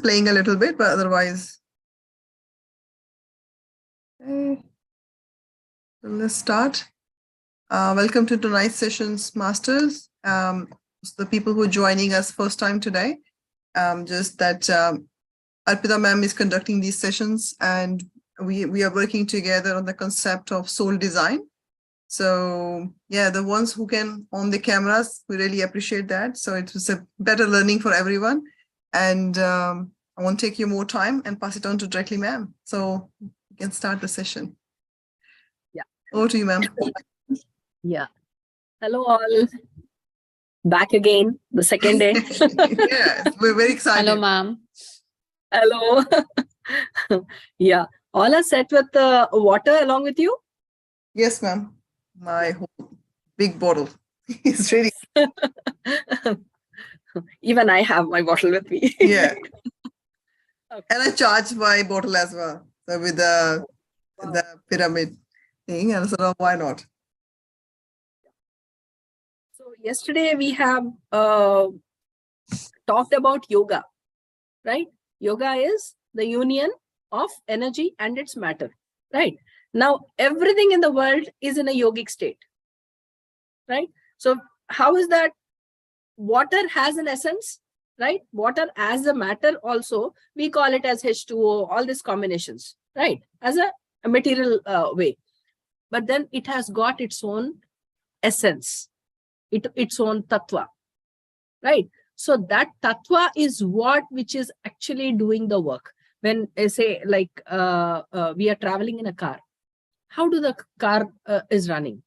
playing a little bit, but otherwise. Okay. So let's start. Welcome to tonight's sessions, Masters. The people who are joining us first time today. Just that Arpitha ma'am is conducting these sessions, and we are working together on the concept of soul design. So yeah, the ones who can on the cameras, we really appreciate that. So it was a better learning for everyone. And I won't take you more time and pass it on to directly ma'am. So you can start the session. Yeah. Over to you, ma'am. Yeah. Hello all. Back again, the second day. Yes, we're very excited. Hello, ma'am. Hello. Yeah. All are set with the water along with you? Yes, ma'am. My whole big bottle is ready. Even I have my bottle with me. Yeah. Okay. And I charge my bottle as well. So with the pyramid thing, and so why not? So yesterday we have talked about yoga, right? Yoga is the union of energy and its matter, right? Now, everything in the world is in a yogic state, right? So how is that? Water has an essence, right? Water as a matter also, we call it as H2O, all these combinations, right? As a material way. But then it has got its own essence, its own tattva, right? So that tattva is what which is actually doing the work. When I say like we are traveling in a car, how do the car is running?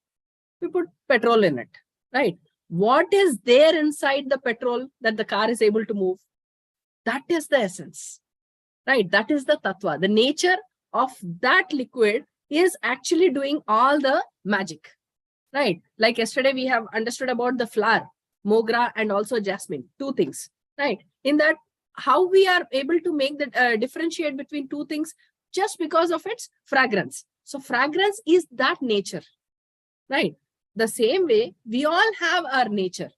We put petrol in it, right? What is there inside the petrol that the car is able to move? That is the essence, right? That is the tattva. The nature of that liquid is actually doing all the magic, right? Like yesterday we have understood about the flower, mogra and also jasmine, two things, right? In that, how we are able to make the differentiate between two things just because of its fragrance. So fragrance is that nature, right? The same way, we all have our nature.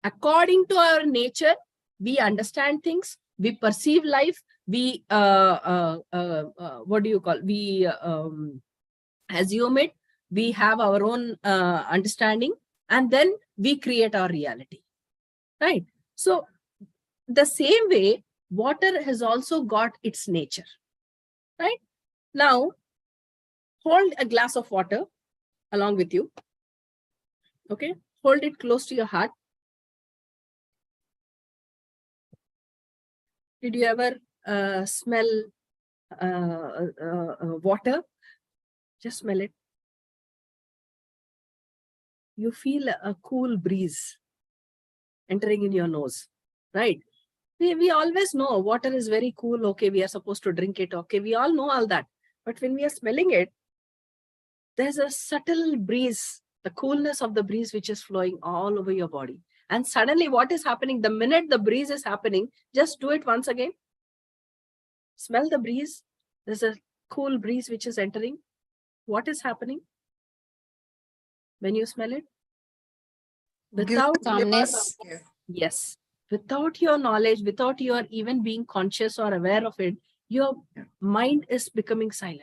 According to our nature, we understand things, we perceive life, we, what do you call? We assume it, we have our own understanding, and then we create our reality, right? So the same way, water has also got its nature, right? Now, hold a glass of water along with you. Okay, hold it close to your heart. Did you ever smell water? Just smell it. You feel a cool breeze entering in your nose, right? We always know water is very cool. Okay, we are supposed to drink it. Okay, we all know all that. But when we are smelling it, there's a subtle breeze, the coolness of the breeze which is flowing all over your body. And suddenly what is happening? The minute the breeze is happening, just do it once again. Smell the breeze. There's a cool breeze which is entering. What is happening when you smell it? Without calmness. Yes. Without your knowledge, without your even being conscious or aware of it, your mind is becoming silent.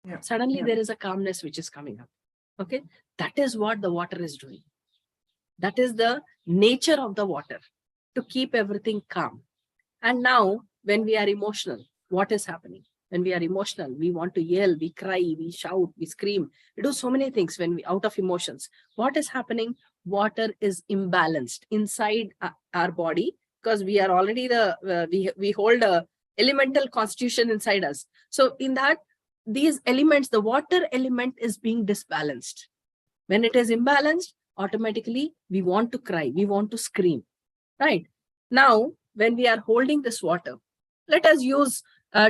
Yeah. Suddenly there is a calmness which is coming up. Okay. That is what the water is doing. That is the nature of the water, to keep everything calm. And now when we are emotional, what is happening? When we are emotional, we want to yell, we cry, we shout, we scream. We do so many things when we out of emotions. What is happening? Water is imbalanced inside our body, because we are already we hold a elemental constitution inside us. So in that, these elements, the water element is being disbalanced. When it is imbalanced, automatically we want to cry, we want to scream, right? Now, when we are holding this water, let us use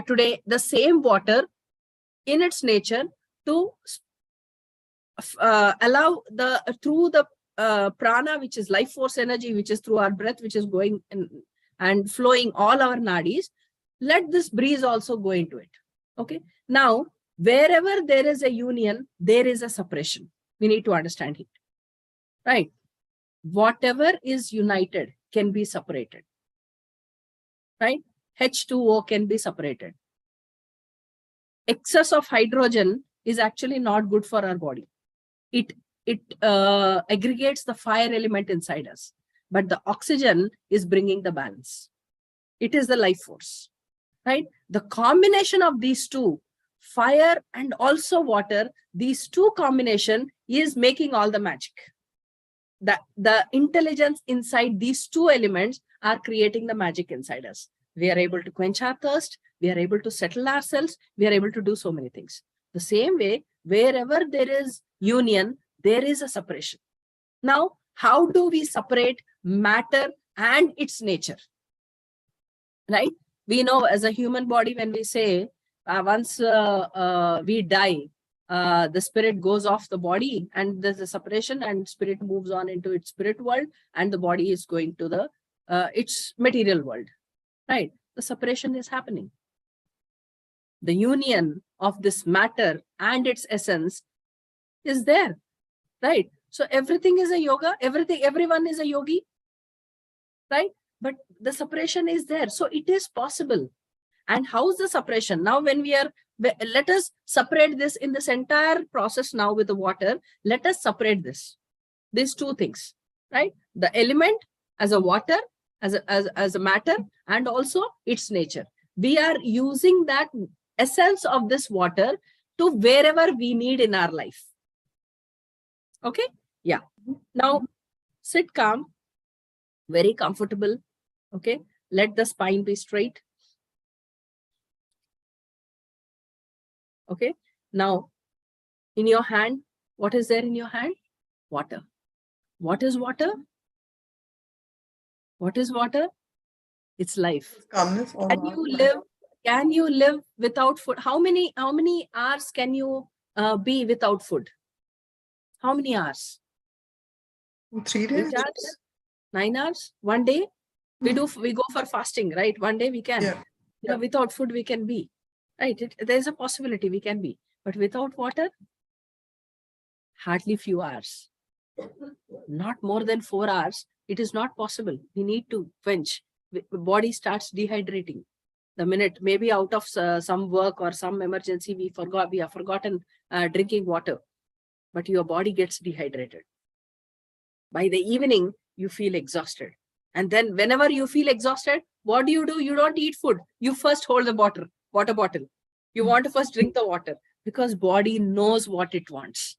today the same water in its nature to allow through the prana, which is life force energy, which is through our breath, which is going and flowing all our nadis. Let this breeze also go into it. Okay. Now, wherever there is a union, there is a separation. We need to understand it, right? Whatever is united can be separated, right? H2O can be separated. Excess of hydrogen is actually not good for our body. It aggregates the fire element inside us, but the oxygen is bringing the balance. It is the life force, right? The combination of these two, fire and also water, these two combination is making all the magic. The intelligence inside these two elements are creating the magic inside us. We are able to quench our thirst. We are able to settle ourselves. We are able to do so many things. The same way, wherever there is union, there is a separation. Now, how do we separate matter and its nature? Right? We know as a human body, when we say once we die, the spirit goes off the body and there's a separation, and spirit moves on into its spirit world, and the body is going to the its material world, right? The separation is happening. The union of this matter and its essence is there, right? So everything is a yoga, everyone is a yogi, right? But the separation is there, so it is possible. And how's the separation? Now when we are, let us separate this in this entire process now with the water. Let us separate these two things, right? The element as a water, as a matter, and also its nature. We are using that essence of this water to wherever we need in our life. Okay? Yeah. Now sit calm, very comfortable. Okay? Let the spine be straight. Okay, now in your hand, what is there in your hand? Water. What is water? What is water? It's life. Calmness. Can you live without food? How many hours can you be without food? How many hours? 3 days. 8 hours? 9 hours? 1 day? We go for fasting, right? 1 day we can. Yeah. You know, without food we can be. Right? There's a possibility we can be. But without water, hardly few hours. Not more than 4 hours. It is not possible. We need to quench. The body starts dehydrating. The minute, maybe out of some work or some emergency, we have forgotten drinking water. But your body gets dehydrated. By the evening, you feel exhausted. And then whenever you feel exhausted, what do? You don't eat food. You first hold the water bottle. You want to first drink the water because body knows what it wants.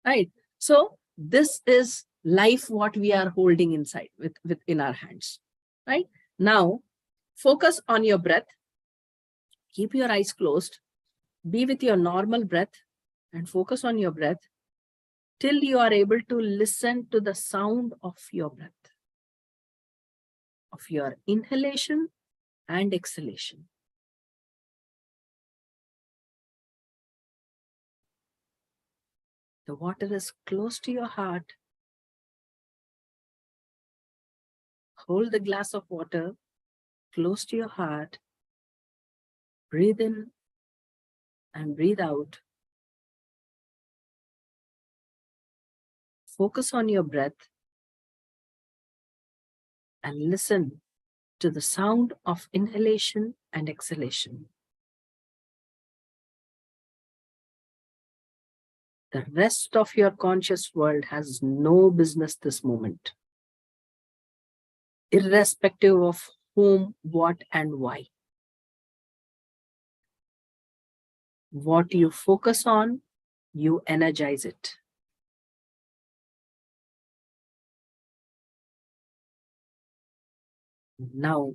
Right? So this is life, what we are holding inside in our hands. Right? Now, focus on your breath. Keep your eyes closed. Be with your normal breath and focus on your breath till you are able to listen to the sound of your breath, of your inhalation and exhalation. The water is close to your heart. Hold the glass of water close to your heart. Breathe in and breathe out. Focus on your breath and listen to the sound of inhalation and exhalation. The rest of your conscious world has no business this moment, irrespective of whom, what, and why. What you focus on, you energize it. Now,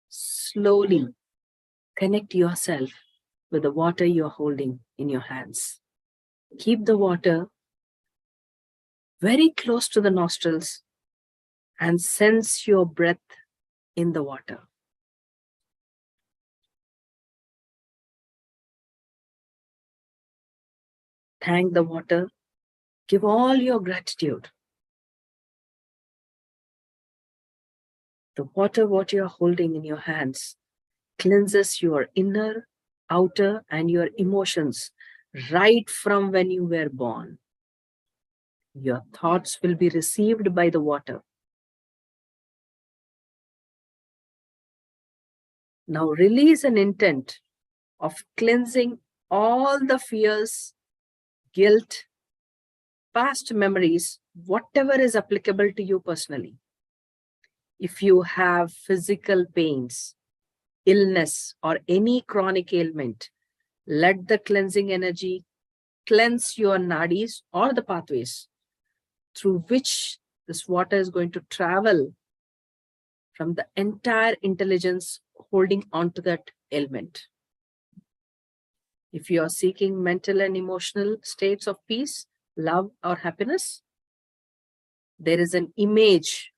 slowly connect yourself with the water you're holding in your hands. Keep the water very close to the nostrils and sense your breath in the water. Thank the water. Give all your gratitude. The water, what you're holding in your hands, cleanses your inner, outer, and your emotions right from when you were born. Your thoughts will be received by the water. Now release an intent of cleansing all the fears, guilt, past memories, whatever is applicable to you personally. If you have physical pains, illness, or any chronic ailment, let the cleansing energy cleanse your nadis or the pathways through which this water is going to travel from the entire intelligence holding on to that ailment. If you are seeking mental and emotional states of peace, love, or happiness, there is an image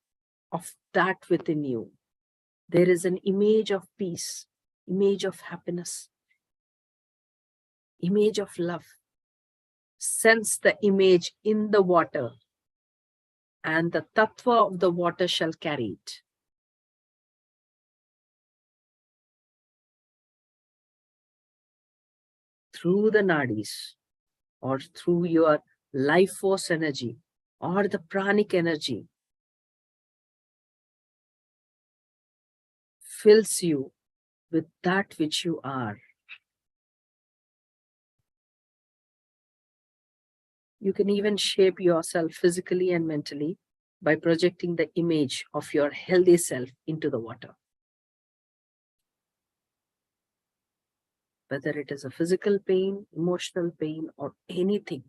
of that within you. There is an image of peace, image of happiness, image of love. Sense the image in the water, and the tattva of the water shall carry it. Through the nadis, or through your life force energy, or the pranic energy, fills you with that which you are. You can even shape yourself physically and mentally by projecting the image of your healthy self into the water. Whether it is a physical pain, emotional pain, or anything.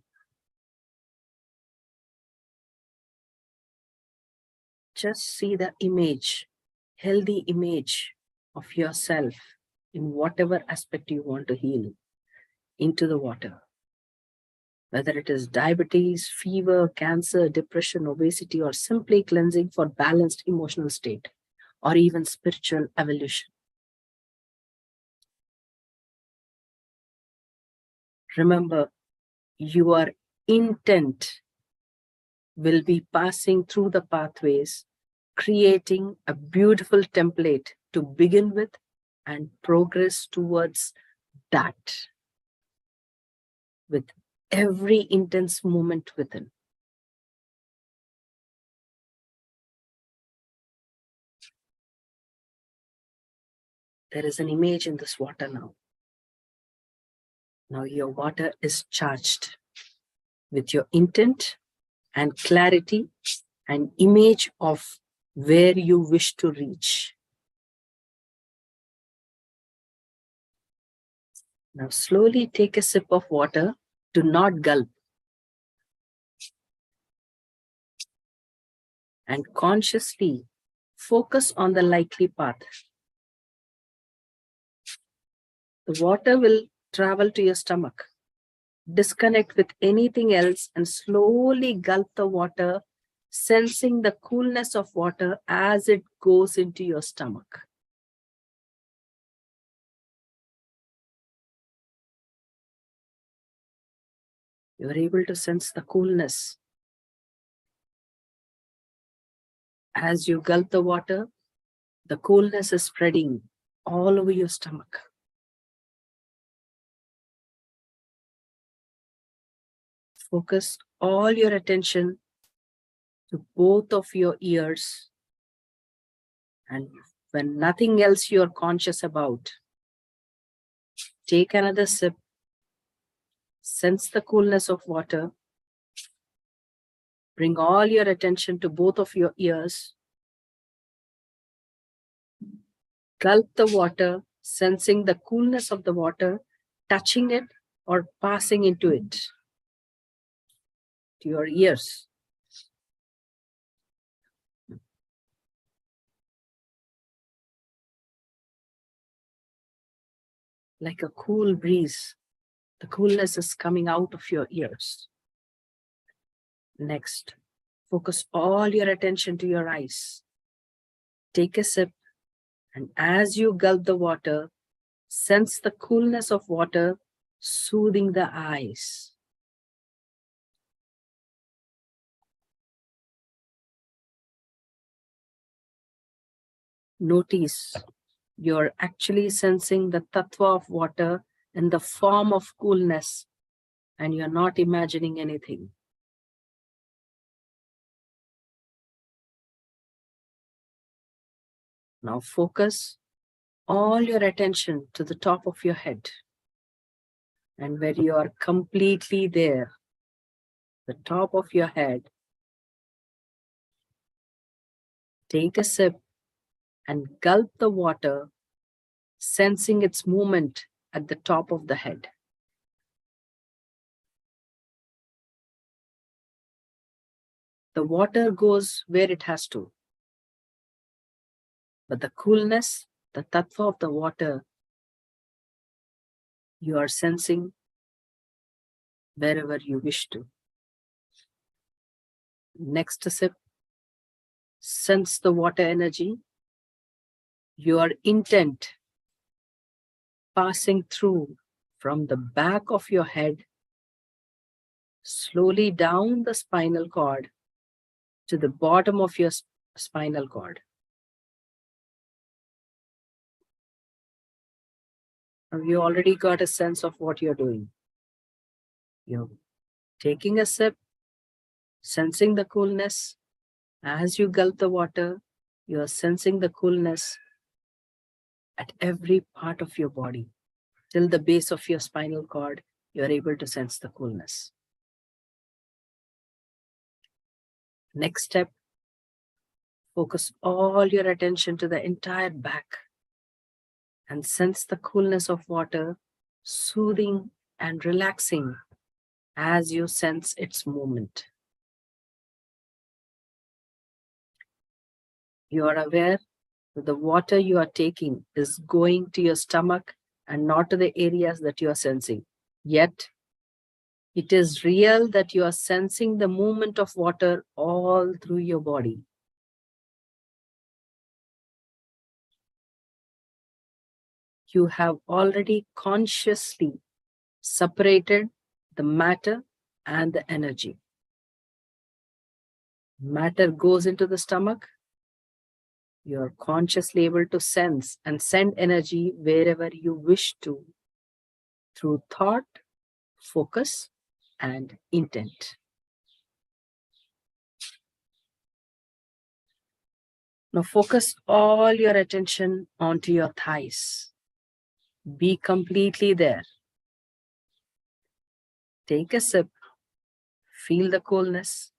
Just see the image, healthy image of yourself in whatever aspect you want to heal into the water. Whether it is diabetes, fever, cancer, depression, obesity, or simply cleansing for balanced emotional state, or even spiritual evolution. Remember, your intent will be passing through the pathways, creating a beautiful template to begin with and progress towards that with every intense moment within. There is an image in this water now. Now your water is charged with your intent and clarity and image of where you wish to reach. Now slowly take a sip of water. Do not gulp. And consciously focus on the likely path. The water will travel to your stomach. Disconnect with anything else and slowly gulp the water, sensing the coolness of water as it goes into your stomach. You are able to sense the coolness. As you gulp the water, the coolness is spreading all over your stomach. Focus all your attention to both of your ears, and when nothing else you are conscious about, take another sip, sense the coolness of water, bring all your attention to both of your ears, gulp the water, sensing the coolness of the water, touching it or passing into it, to your ears. Like a cool breeze, the coolness is coming out of your ears. Next, focus all your attention to your eyes. Take a sip, and as you gulp the water, sense the coolness of water soothing the eyes. Notice you're actually sensing the tattva of water in the form of coolness, and you're not imagining anything. Now focus all your attention to the top of your head. And when you are completely there, the top of your head, take a sip and gulp the water, sensing its movement at the top of the head. The water goes where it has to. But the coolness, the tattva of the water, you are sensing wherever you wish to. Next sip, sense the water energy, your intent passing through from the back of your head, slowly down the spinal cord to the bottom of your spinal cord. Now you already got a sense of what you're doing. You're taking a sip, sensing the coolness. As you gulp the water, you're sensing the coolness at every part of your body. Till the base of your spinal cord, you're able to sense the coolness. Next step, focus all your attention to the entire back and sense the coolness of water, soothing and relaxing as you sense its movement. You are aware that the water you are taking is going to your stomach and not to the areas that you are sensing. Yet, it is real that you are sensing the movement of water all through your body. You have already consciously separated the matter and the energy. Matter goes into the stomach. You are consciously able to sense and send energy wherever you wish to through thought, focus, and intent. Now focus all your attention onto your thighs. Be completely there. Take a sip, feel the coolness,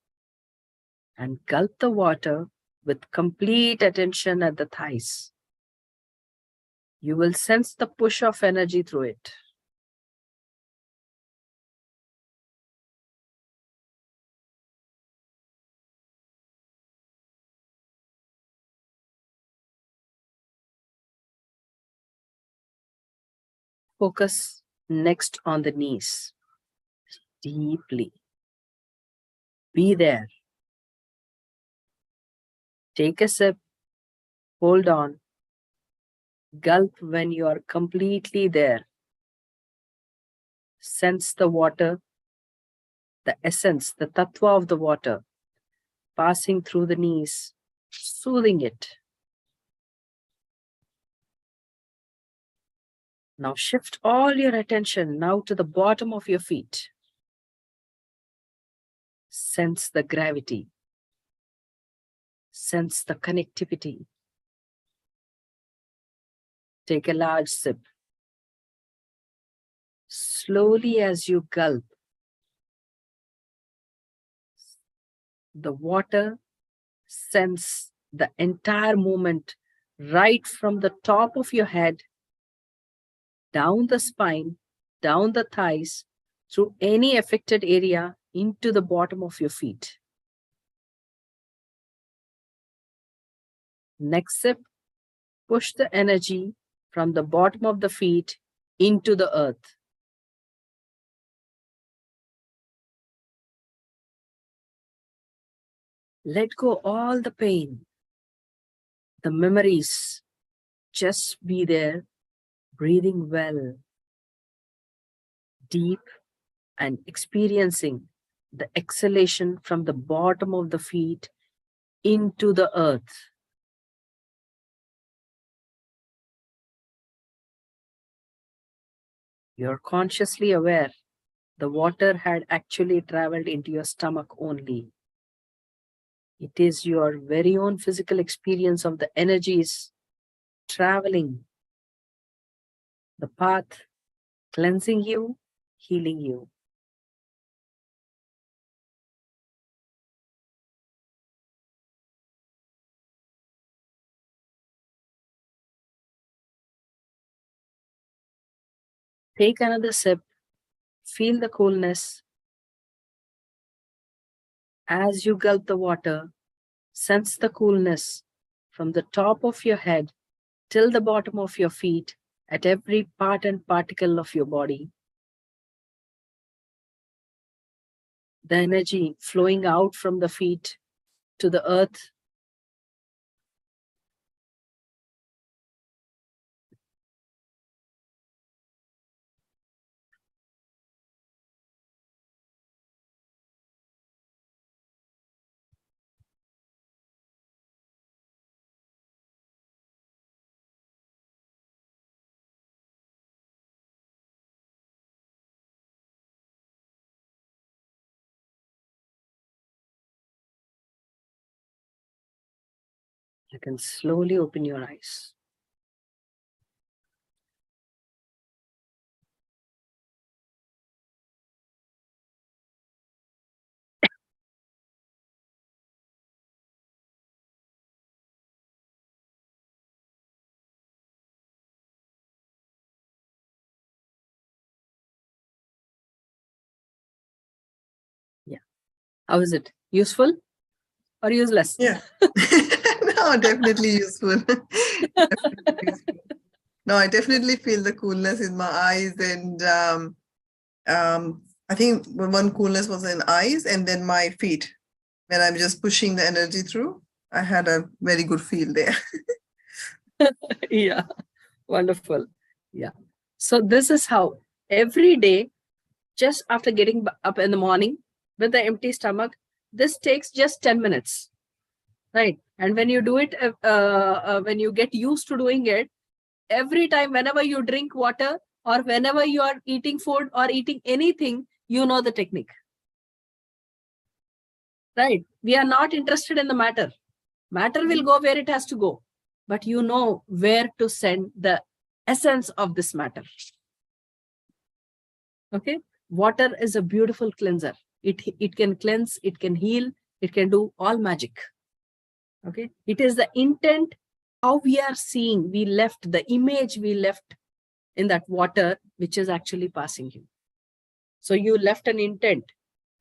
and gulp the water with complete attention at the thighs. You will sense the push of energy through it. Focus next on the knees. Deeply. Be there. Take a sip. Hold on. Gulp when you are completely there. Sense the water, the essence, the tattva of the water, passing through the knees, soothing it. Now shift all your attention now to the bottom of your feet. Sense the gravity. Sense the connectivity. Take a large sip. Slowly as you gulp, the water sense the entire movement right from the top of your head, down the spine, down the thighs, through any affected area into the bottom of your feet. Next sip, push the energy from the bottom of the feet into the earth. Let go all the pain, the memories. Just be there, breathing well, deep, and experiencing the exhalation from the bottom of the feet into the earth. You're consciously aware the water had actually traveled into your stomach only. It is your very own physical experience of the energies traveling the path cleansing you, healing you. Take another sip. Feel the coolness. As you gulp the water, sense the coolness from the top of your head till the bottom of your feet, at every part and particle of your body. The energy flowing out from the feet to the earth. You can slowly open your eyes. Yeah. How is it? Useful or useless? Yeah. No, definitely useful. Definitely useful. No, I definitely feel the coolness in my eyes, and I think one coolness was in eyes, and then my feet. When I'm just pushing the energy through, I had a very good feel there. Yeah, wonderful. Yeah. So this is how every day, just after getting up in the morning with the empty stomach, this takes just 10 minutes, right? And when you do it, when you get used to doing it, every time, whenever you drink water or whenever you are eating food or eating anything, you know the technique, right? We are not interested in the matter. Matter will go where it has to go, but you know where to send the essence of this matter. Okay. Water is a beautiful cleanser. It can cleanse, it can heal, it can do all magic. Okay. It is the intent, how we are seeing, we left the image we left in that water, which is actually passing you. So you left an intent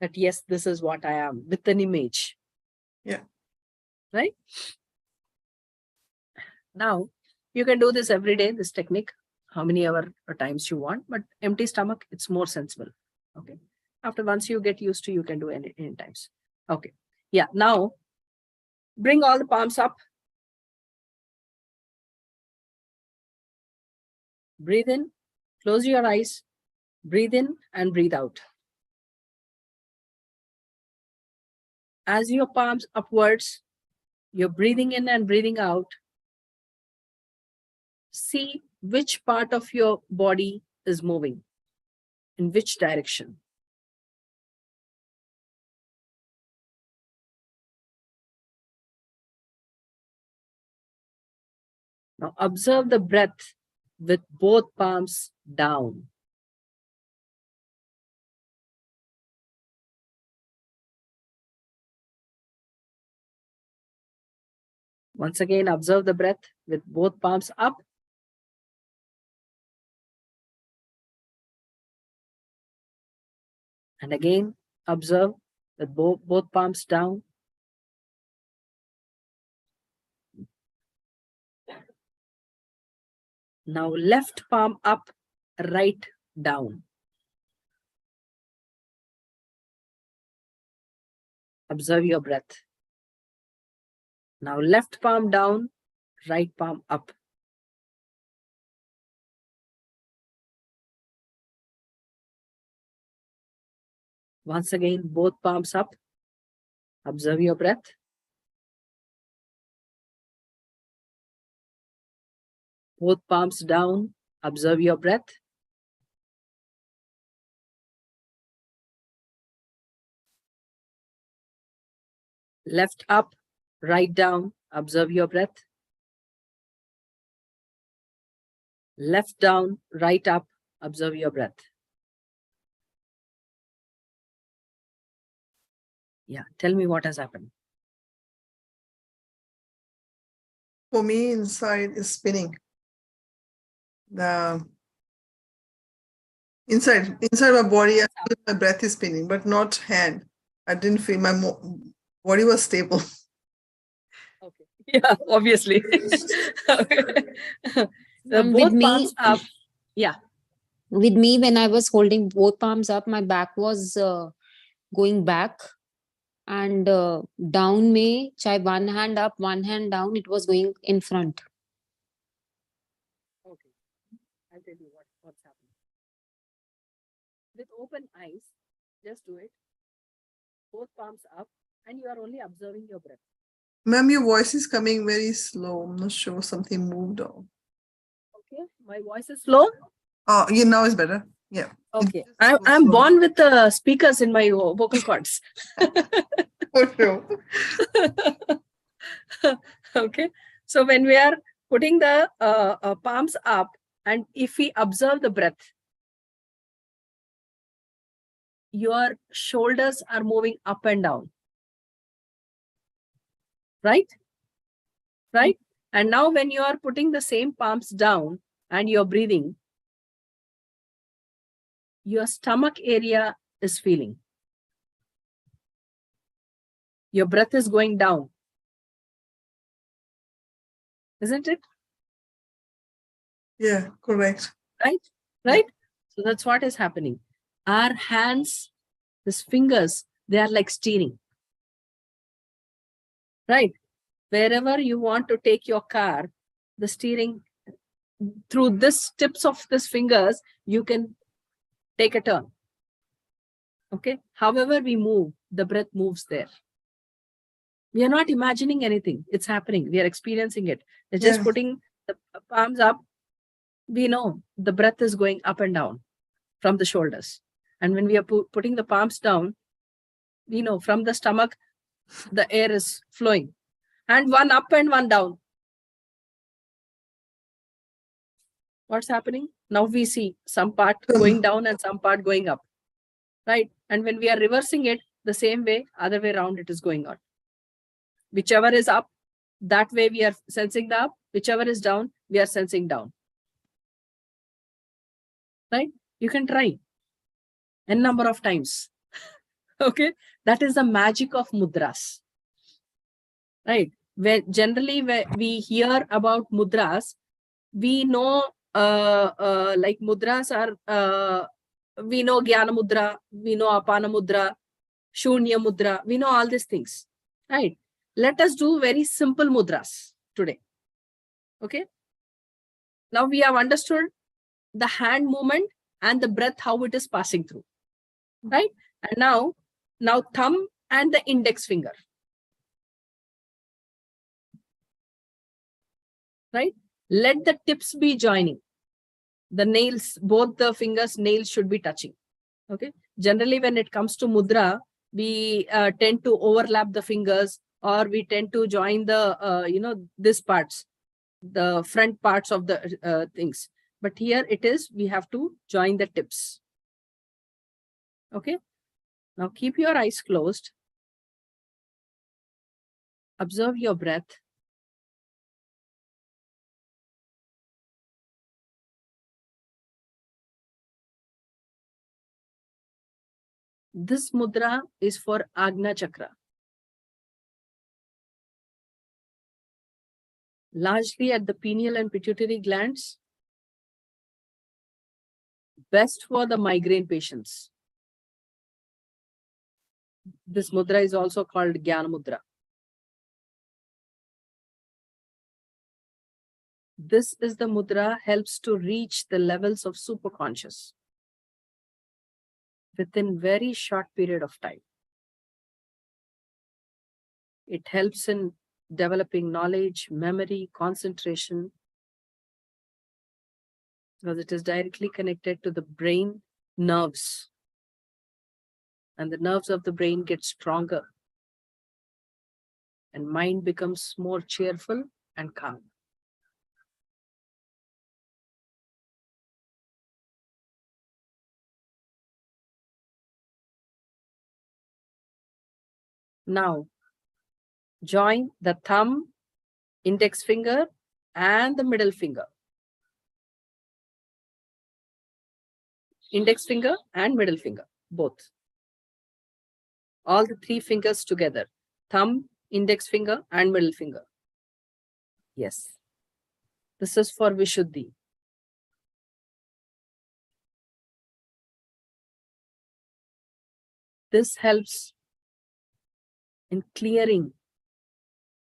that, yes, this is what I am, with an image. Yeah. Right? Now, you can do this every day, this technique, how many ever times you want, but empty stomach, it's more sensible. Okay. After once you get used to, you can do any times. Okay. Yeah. Now, bring all the palms up. Breathe in, close your eyes, breathe in and breathe out. As your palms upwards, you're breathing in and breathing out. See which part of your body is moving, in which direction. Now observe the breath with both palms down. Once again, observe the breath with both palms up. And again, observe with both palms down. Now left palm up, right down. Observe your breath. Now left palm down, right palm up. Once again, both palms up. Observe your breath. Both palms down. Observe your breath. Left up, right down. Observe your breath. Left down, right up. Observe your breath. Yeah, tell me what has happened. For me, inside is spinning. The inside my body, I feel my breath is spinning, but not hand. I didn't feel my body was stable. Okay. Yeah, obviously. Both palms up. Yeah. With me, when I was holding both palms up, my back was going back, and down में चाहे one hand up, one hand down, it was going in front. Okay. I'll tell you what's happening. With open eyes, just do it. Both palms up, and you are only observing your breath. Ma'am, your voice is coming very slow. I'm not sure something moved on. Okay, my voice is slow. Oh, yeah, now it's better. Yeah. Okay, I'm born with the speakers in my vocal cords. For sure. Okay, so when we are putting the palms up, and if we observe the breath, your shoulders are moving up and down. Right? Right? And now when you are putting the same palms down and you're breathing, your stomach area is feeling. Your breath is going down. Isn't it? Yeah, correct. Right? Right? So that's what is happening. Our hands, these fingers, they are like steering. Right? Wherever you want to take your car, the steering, through this tips of these fingers, you can take a turn. Okay? However we move, the breath moves there. We are not imagining anything. It's happening. We are experiencing it. They're just putting the palms up. We know the breath is going up and down from the shoulders. And when we are putting the palms down, we know from the stomach, the air is flowing. And one up and one down. What's happening? Now we see some part going down and some part going up. Right? And when we are reversing it, the same way, other way around, it is going on. Whichever is up, that way we are sensing the up. Whichever is down, we are sensing down. Right? You can try n number of times. Okay? That is the magic of mudras. Right? Generally, when we hear about mudras, we know like mudras are, we know Jnana Mudra, we know Apana Mudra, Shunya Mudra, we know all these things. Right? Let us do very simple mudras today. Okay? Now we have understood the hand movement and the breath, how it is passing through. Right? And now thumb and the index finger. Right? Let the tips be joining. The nails, both the fingers, nails should be touching. Okay? Generally, when it comes to mudra, we tend to overlap the fingers, or we tend to join the, this parts, the front parts of the things. But here it is, we have to join the tips. Okay? Now keep your eyes closed. Observe your breath. This mudra is for Agna Chakra. Largely at the pineal and pituitary glands. Best for the migraine patients. This mudra is also called Jnana Mudra. This is the mudra helps to reach the levels of superconscious within very short period of time. It helps in developing knowledge, memory, concentration, because it is directly connected to the brain nerves. And the nerves of the brain get stronger. And mind becomes more cheerful and calm. Now, join the thumb, index finger, and the middle finger. Index finger and middle finger, both. All the three fingers together. Thumb, index finger, and middle finger. Yes. This is for Vishuddhi. This helps in clearing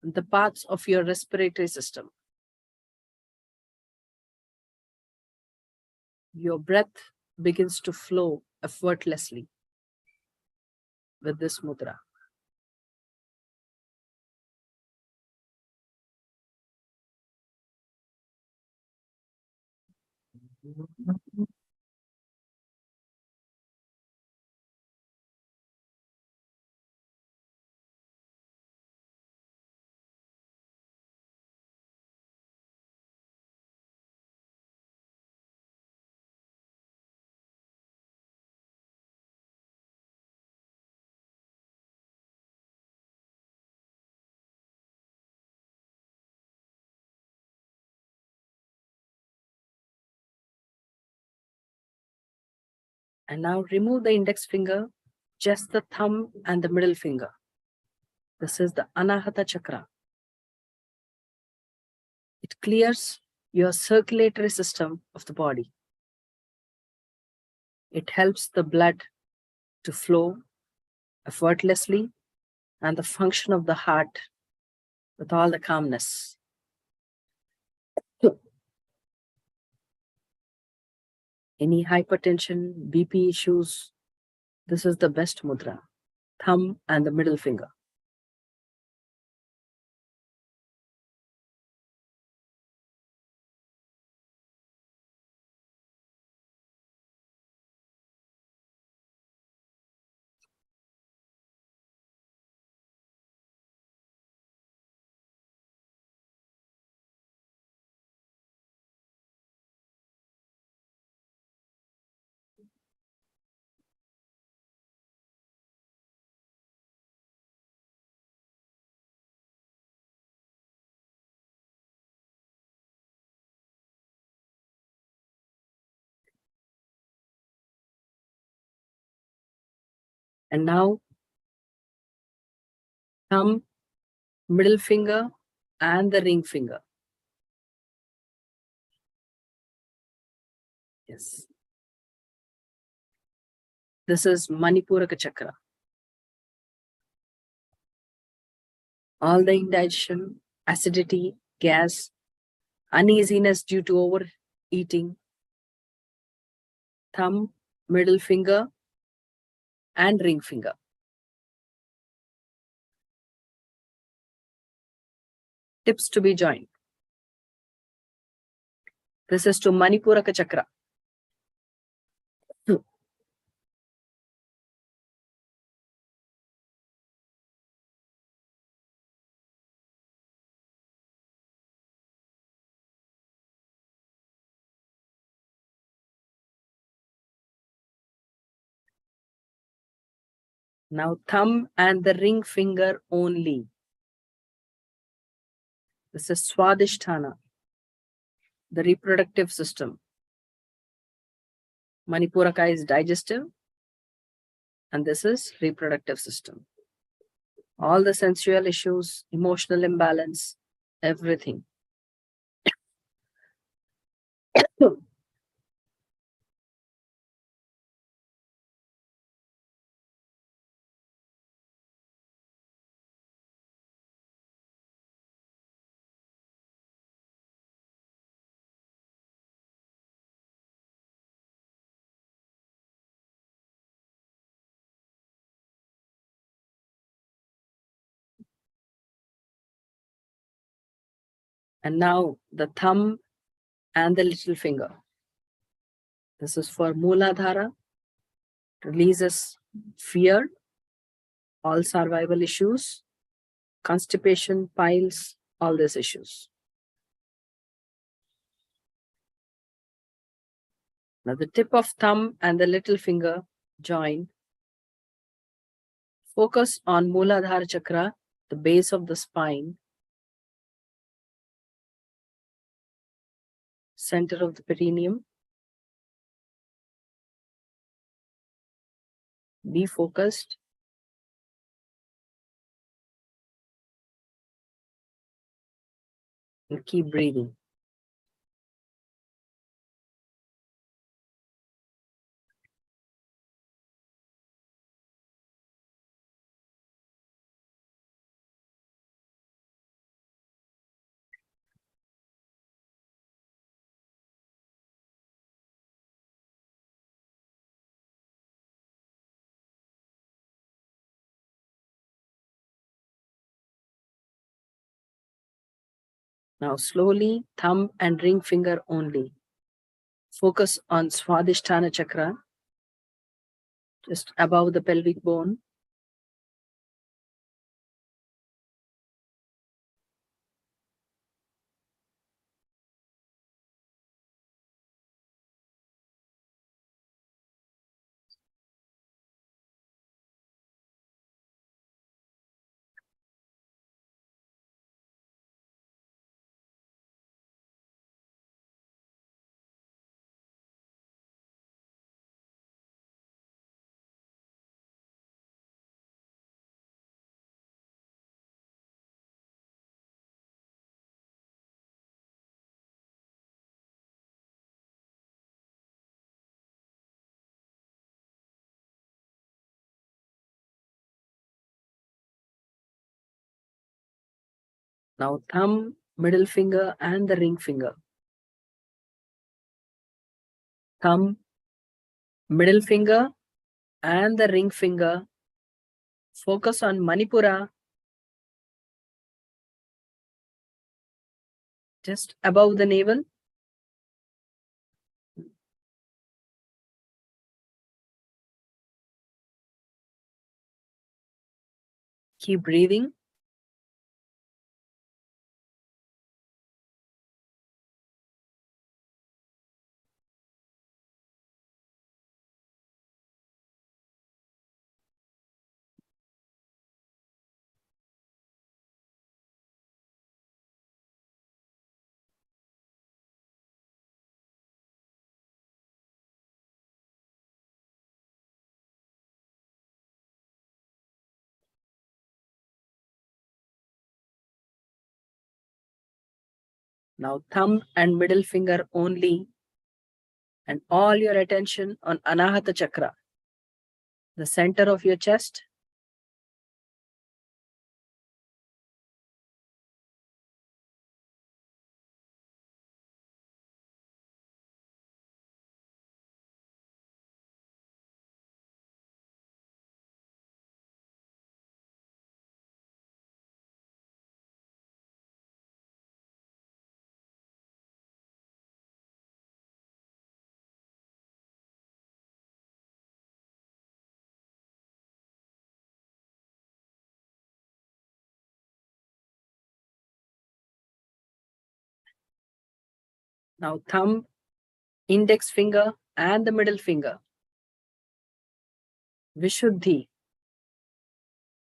the parts of your respiratory system. Your breath begins to flow effortlessly with this mudra. And now remove the index finger, just the thumb and the middle finger. This is the Anahata Chakra. It clears your circulatory system of the body. It helps the blood to flow effortlessly and the function of the heart with all the calmness. Any hypertension, BP issues, this is the best mudra. Thumb and the middle finger. And now, thumb, middle finger, and the ring finger. Yes. This is Manipuraka Chakra. All the indigestion, acidity, gas, uneasiness due to overeating, thumb, middle finger, and ring finger. Tips to be joined. This is to Manipuraka Chakra. Now thumb and the ring finger only. This is Swadhisthana, the reproductive system. Manipuraka is digestive, and this is reproductive system. All the sensual issues, emotional imbalance, everything. And now the thumb and the little finger. This is for Mooladhara. Releases fear, all survival issues, constipation, piles, all these issues. Now the tip of thumb and the little finger join Focus on Mooladhara Chakra, the base of the spine, center of the perineum. Be focused. And keep breathing. Now slowly, thumb and ring finger only. Focus on Swadhisthana Chakra, just above the pelvic bone. Now thumb, middle finger and the ring finger. Thumb, middle finger and the ring finger. Focus on Manipura, just above the navel. Keep breathing. Now thumb and middle finger only, and all your attention on Anahata Chakra, the center of your chest. Now thumb, index finger and the middle finger. Vishuddhi,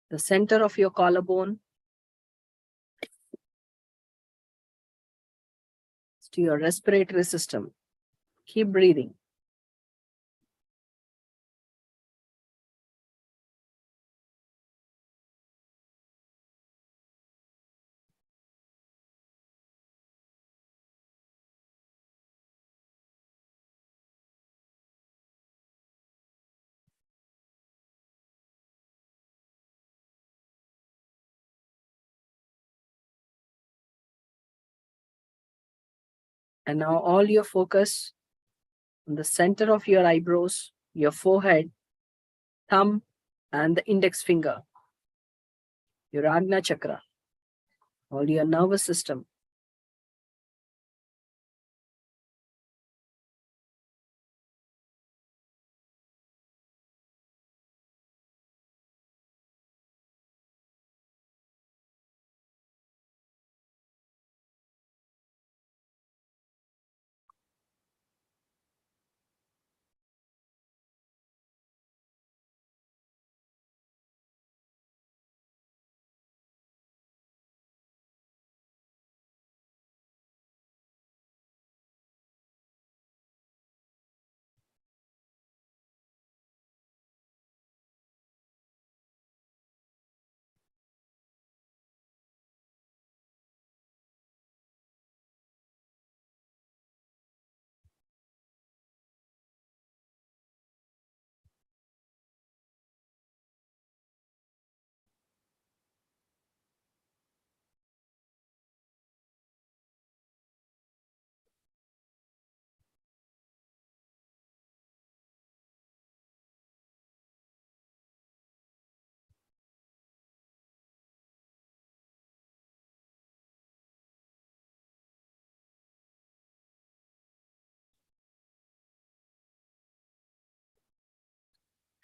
the center of your collarbone, to your respiratory system. Keep breathing. And now all your focus on the center of your eyebrows, your forehead, thumb, and the index finger, your Ajna Chakra, all your nervous system.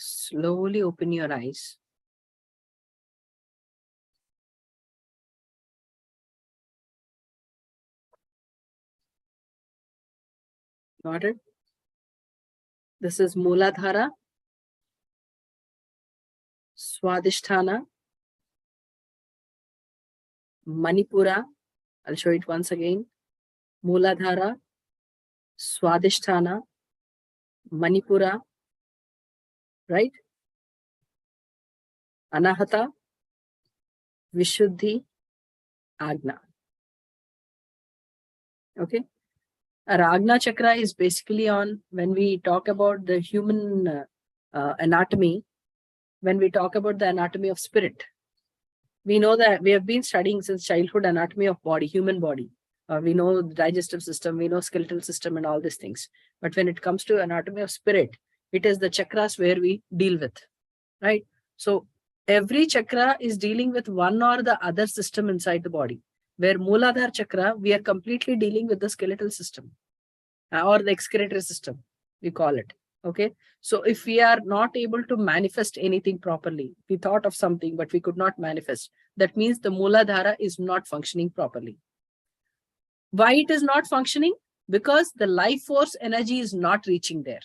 Slowly open your eyes. Got it? This is Mooladhara, Swadhisthana, Manipura. I'll show it once again. Mooladhara, Swadhisthana, Manipura, right? Anahata, Vishuddhi, Agna. Okay. Our Agna chakra is basically on, when we talk about the human anatomy, when we talk about the anatomy of spirit, we know that we have been studying since childhood anatomy of body, human body. We know the digestive system, we know skeletal system and all these things. But when it comes to anatomy of spirit, it is the chakras where we deal with, right? So every chakra is dealing with one or the other system inside the body. Where Mooladhara chakra, we are completely dealing with the skeletal system or the excretory system, we call it. Okay. So if we are not able to manifest anything properly, we thought of something, but we could not manifest. That means the Mooladhara is not functioning properly. Why it is not functioning? Because the life force energy is not reaching there.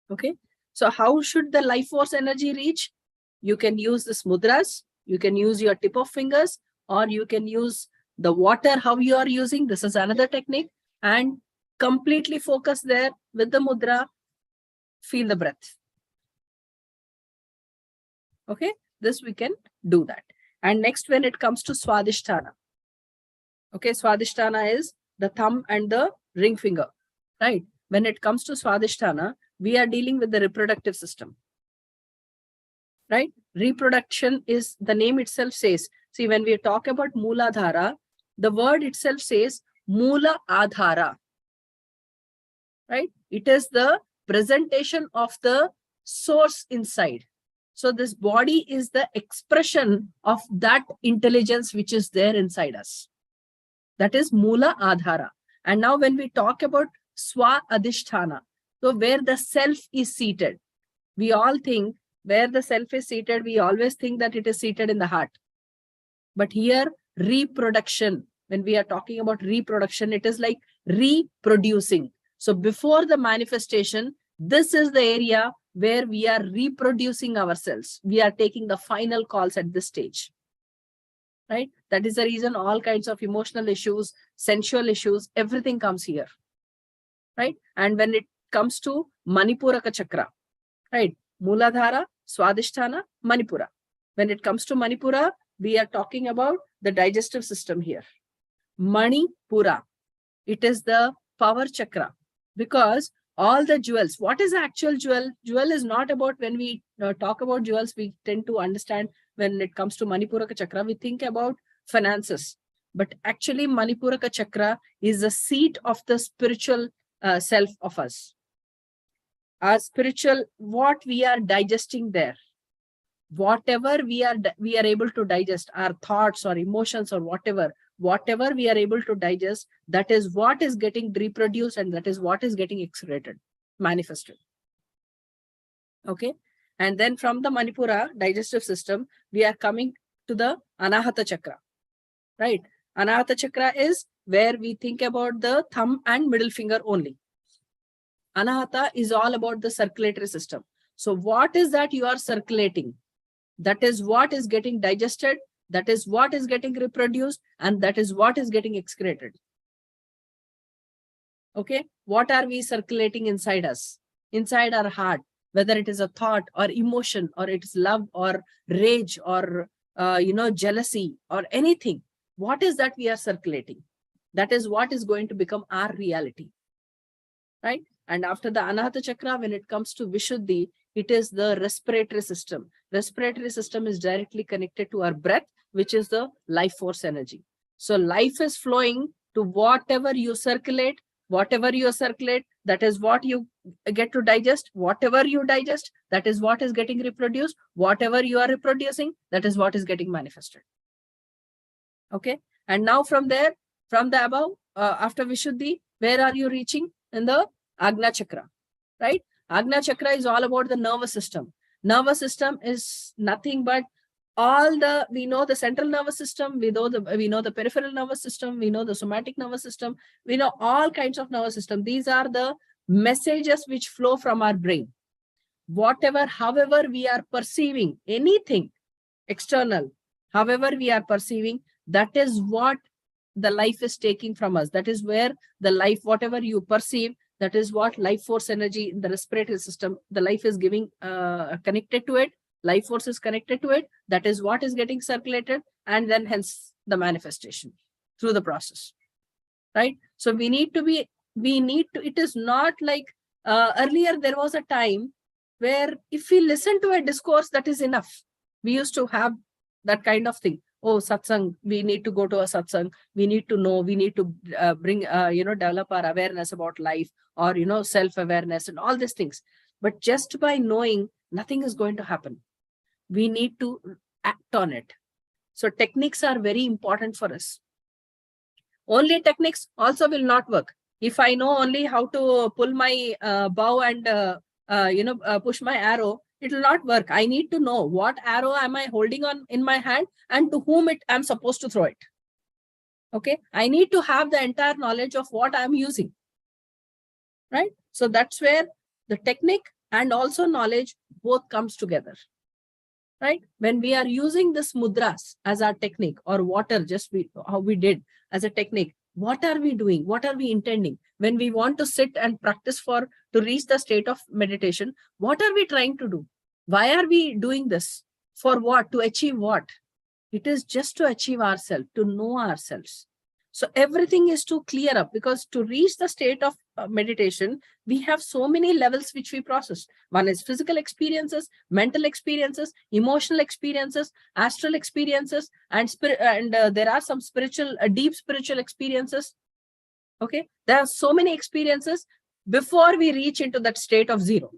Okay. So how should the life force energy reach? You can use this mudras, you can use your tip of fingers, or you can use the water, how you are using. This is another technique. And completely focus there with the mudra. Feel the breath. Okay. This we can do that. And next, when it comes to Swadhisthana. Okay. Swadhisthana is the thumb and the ring finger. Right. When it comes to Swadhisthana, we are dealing with the reproductive system. Right? Reproduction is, the name itself says, see, when we talk about Mooladhara, the word itself says Moola Adhara. Right? It is the presentation of the source inside. So this body is the expression of that intelligence which is there inside us. That is Moola Adhara. And now when we talk about Swa Adhisthana, so where the self is seated, we all think where the self is seated, we always think that it is seated in the heart. But here, reproduction, when we are talking about reproduction, it is like reproducing. So before the manifestation, this is the area where we are reproducing ourselves. We are taking the final calls at this stage. Right? That is the reason all kinds of emotional issues, sensual issues, everything comes here. Right? And when it comes to Manipuraka chakra, right? Mooladhara, Swadhisthana, Manipura. When it comes to Manipura, we are talking about the digestive system here. Manipura, it is the power chakra, because all the jewels, what is the actual jewel? Jewel is not about, when we talk about jewels, we tend to understand when it comes to Manipuraka chakra, we think about finances. But actually Manipuraka chakra is the seat of the spiritual self of us. Our spiritual, what we are digesting there, whatever we are able to digest, our thoughts or emotions or whatever we are able to digest, that is what is getting reproduced, and that is what is getting excreted, manifested. Okay. And then from the Manipura digestive system, we are coming to the Anahata chakra. Right? Anahata chakra is where we think about the thumb and middle finger only. Anahata is all about the circulatory system. So what is that you are circulating? That is what is getting digested, that is what is getting reproduced, and that is what is getting excreted. Okay, what are we circulating inside us? Inside our heart, whether it is a thought or emotion, or it is love or rage or jealousy or anything. What is that we are circulating? That is what is going to become our reality. Right? And after the Anahata chakra, when it comes to Vishuddhi, it is the respiratory system. Respiratory system is directly connected to our breath, which is the life force energy. So life is flowing to whatever you circulate, that is what you get to digest. Whatever you digest, that is what is getting reproduced. Whatever you are reproducing, that is what is getting manifested. Okay. And now from there, from the above, after Vishuddhi, where are you reaching? In the Agna chakra, right? Agna chakra is all about the nervous system. Nervous system is nothing but we know the central nervous system, we know the peripheral nervous system, we know the somatic nervous system, we know all kinds of nervous system. These are the messages which flow from our brain. However we are perceiving anything external, however we are perceiving, that is what the life is taking from us. That is where the life, whatever you perceive, that is what life force energy in the respiratory system, the life is giving, connected to it. Life force is connected to it. That is what is getting circulated, and then hence the manifestation through the process, right? So it is not like earlier there was a time where if we listen to a discourse, that is enough. We used to have that kind of thing. Oh, satsang, we need to go to a satsang. We need to know, we need to bring, develop our awareness about life, or, self-awareness and all these things. But just by knowing, nothing is going to happen. We need to act on it. So techniques are very important for us. Only techniques also will not work. If I know only how to pull my bow and push my arrow, it will not work. I need to know what arrow am I holding on in my hand and to whom I'm supposed to throw it. Okay, I need to have the entire knowledge of what I'm using, right? So that's where the technique and also knowledge both comes together, right? When we are using this mudras as our technique, or water, how we did as a technique, what are we doing? What are we intending? When we want to sit and practice to reach the state of meditation, what are we trying to do? Why are we doing this? For what? To achieve what? It is just to achieve ourselves, to know ourselves. So everything is to clear up, because to reach the state of meditation, we have so many levels which we process. One is physical experiences, mental experiences, emotional experiences, astral experiences, and there are some deep spiritual experiences. Okay, there are so many experiences before we reach into that state of zero.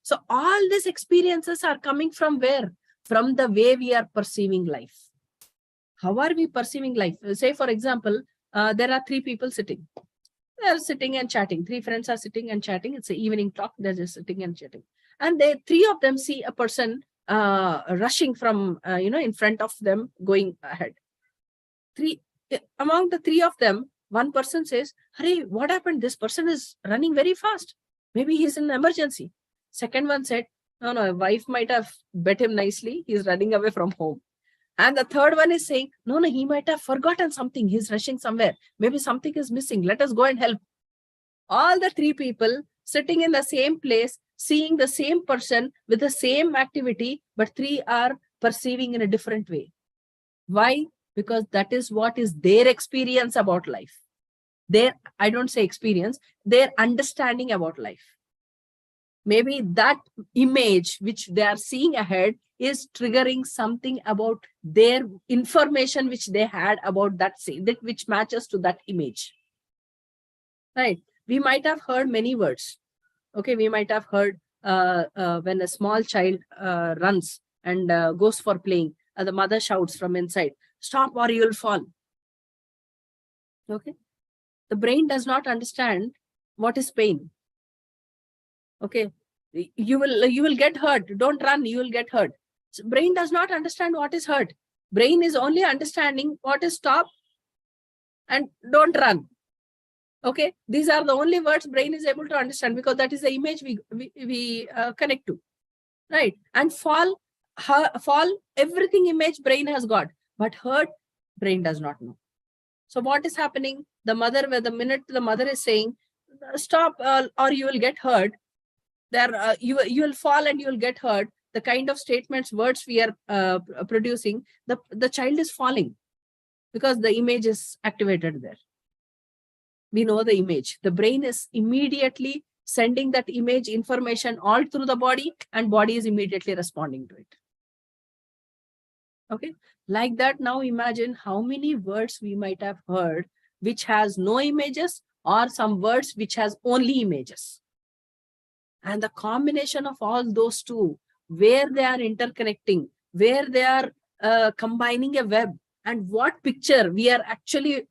So all these experiences are coming from where? From the way we are perceiving life. How are we perceiving life? Say, for example, there are three people sitting. They are sitting and chatting. Three friends are sitting and chatting. It's an evening talk. They're just sitting and chatting. And three of them see a person rushing from, in front of them, going ahead. Among the three of them, one person says, "Hey, what happened? This person is running very fast. Maybe he's in an emergency." Second one said, "No, wife might have bet him nicely. He's running away from home." And the third one is saying, no, he might have forgotten something. He's rushing somewhere. Maybe something is missing. Let us go and help. All the three people sitting in the same place, seeing the same person with the same activity, but three are perceiving in a different way. Why? Because that is what is their experience about life. I don't say experience, their understanding about life. Maybe that image which they are seeing ahead is triggering something about their information which they had about that scene, which matches to that image. Right? We might have heard many words. Okay, we might have heard when a small child runs and goes for playing, the mother shouts from inside, "Stop or you'll fall." Okay, the brain does not understand what is pain. Okay, you will get hurt. Don't run, you will get hurt. So brain does not understand what is hurt. Brain is only understanding what is stop and don't run. Okay, these are the only words brain is able to understand, because that is the image we connect to, right? And fall, everything image brain has got, but hurt, brain does not know. So what is happening? The minute the mother is saying, "Stop or you will get hurt," you will fall and you will get hurt. The kind of statements, words we are producing, the child is falling because the image is activated there. We know the image. The brain is immediately sending that image information all through the body, and body is immediately responding to it. Okay, like that. Now imagine how many words we might have heard which has no images, or some words which has only images. And the combination of all those two, where they are interconnecting, where they are combining a web, and what picture we are actually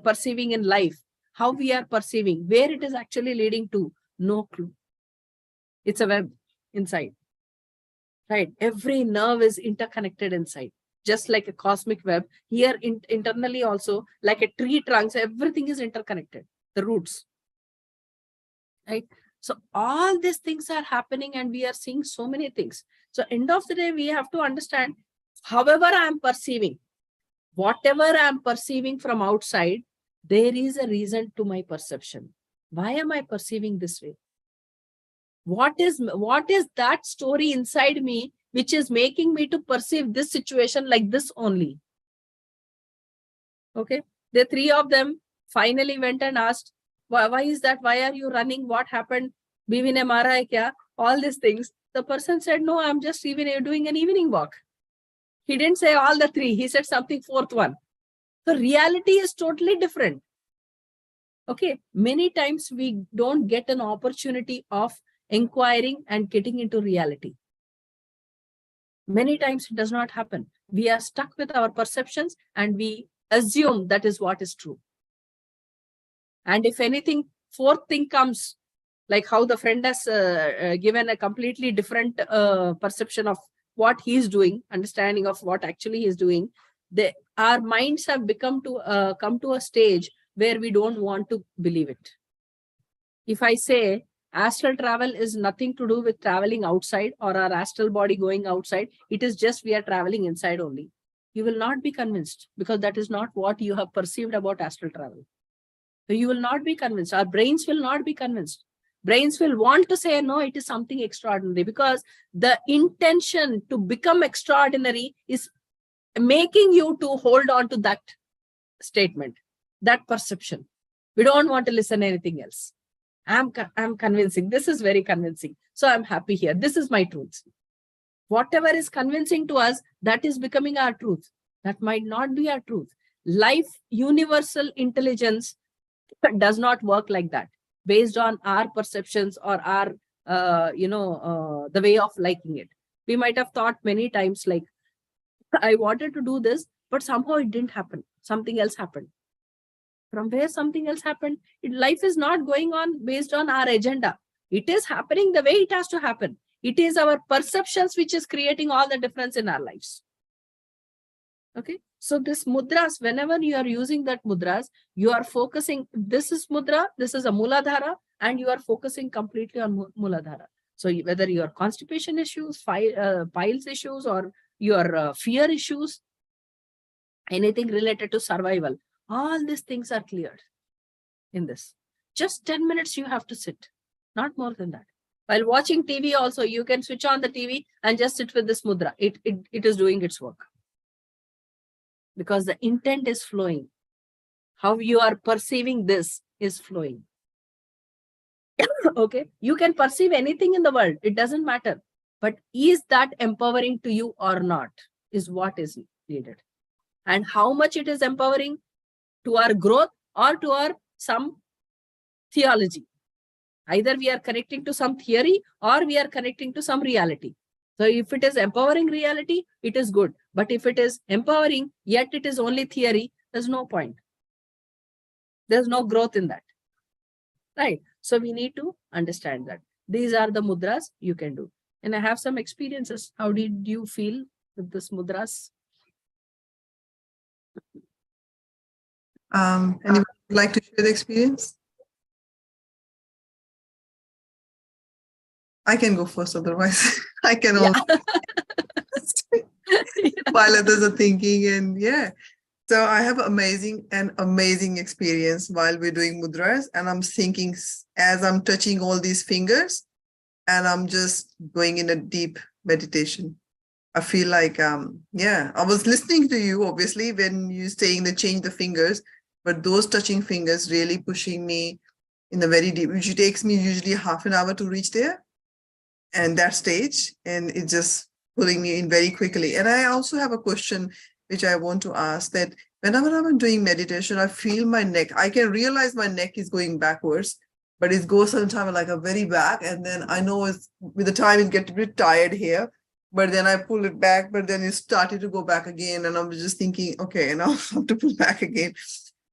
perceiving in life, how we are perceiving, where it is actually leading to, no clue. It's a web inside, right? Every nerve is interconnected inside, just like a cosmic web. Here internally also, like a tree trunks, everything is interconnected, the roots, right? So all these things are happening and we are seeing so many things. So end of the day, we have to understand, however I am perceiving, whatever I am perceiving from outside, there is a reason to my perception. Why am I perceiving this way? What is that story inside me which is making me to perceive this situation like this only? Okay, the three of them finally went and asked, why is that? Why are you running? What happened? Bibi ne mara hai kya? All these things. The person said, no, I'm just even doing an evening walk. He didn't say all the three. He said something fourth one. The reality is totally different. Okay, many times we don't get an opportunity of inquiring and getting into reality. Many times it does not happen. We are stuck with our perceptions and we assume that is what is true. And if anything, fourth thing comes, like how the friend has given a completely different perception of what he's doing, understanding of what actually he's doing, our minds have come to a stage where we don't want to believe it. If I say astral travel is nothing to do with traveling outside or our astral body going outside, it is just we are traveling inside only, you will not be convinced, because that is not what you have perceived about astral travel. So you will not be convinced. Our brains will not be convinced. Brains will want to say, no, it is something extraordinary, because the intention to become extraordinary is making you to hold on to that statement, that perception. We don't want to listen to anything else. I'm convincing. This is very convincing. So I'm happy here. This is my truth. Whatever is convincing to us, that is becoming our truth. That might not be our truth. Life, universal intelligence does not work like that, based on our perceptions or our, the way of liking it. We might have thought many times like, I wanted to do this, but somehow it didn't happen. Something else happened. From where something else happened, life is not going on based on our agenda. It is happening the way it has to happen. It is our perceptions which is creating all the difference in our lives. Okay, so this mudras, whenever you are using that mudras, you are focusing, this is mudra, this is a muladhara, and you are focusing completely on muladhara. So whether your constipation issues, piles issues, or your fear issues, anything related to survival, all these things are cleared in this. Just 10 minutes you have to sit, not more than that. While watching TV also, you can switch on the TV and just sit with this mudra. It is doing its work. Because the intent is flowing. How you are perceiving this is flowing. Okay, you can perceive anything in the world. It doesn't matter. But is that empowering to you or not is what is needed. And how much it is empowering to our growth or to our some theology. Either we are connecting to some theory or we are connecting to some reality. So if it is empowering reality, it is good. But if it is empowering, yet it is only theory, there's no point. There's no growth in that. Right? So we need to understand that. These are the mudras you can do. And I have some experiences. How did you feel with this mudras? Anyone would like to share the experience? I can go first, otherwise I can also while others are thinking. And yeah, so I have amazing experience while we're doing mudras, and I'm thinking as I'm touching all these fingers and I'm just going in a deep meditation. I feel like, I was listening to you, obviously, when you're saying the change the fingers, but those touching fingers really pushing me in a very deep, which takes me usually half an hour to reach there and that stage, and it's just pulling me in very quickly. And I also have a question which I want to ask, that whenever I'm doing meditation, I feel my neck, I can realize my neck is going backwards, but it goes sometimes like a very back, and then I know it's, with the time it gets a bit tired here, but then I pull it back, but then it started to go back again, and I'm just thinking, okay, now I have to pull back again.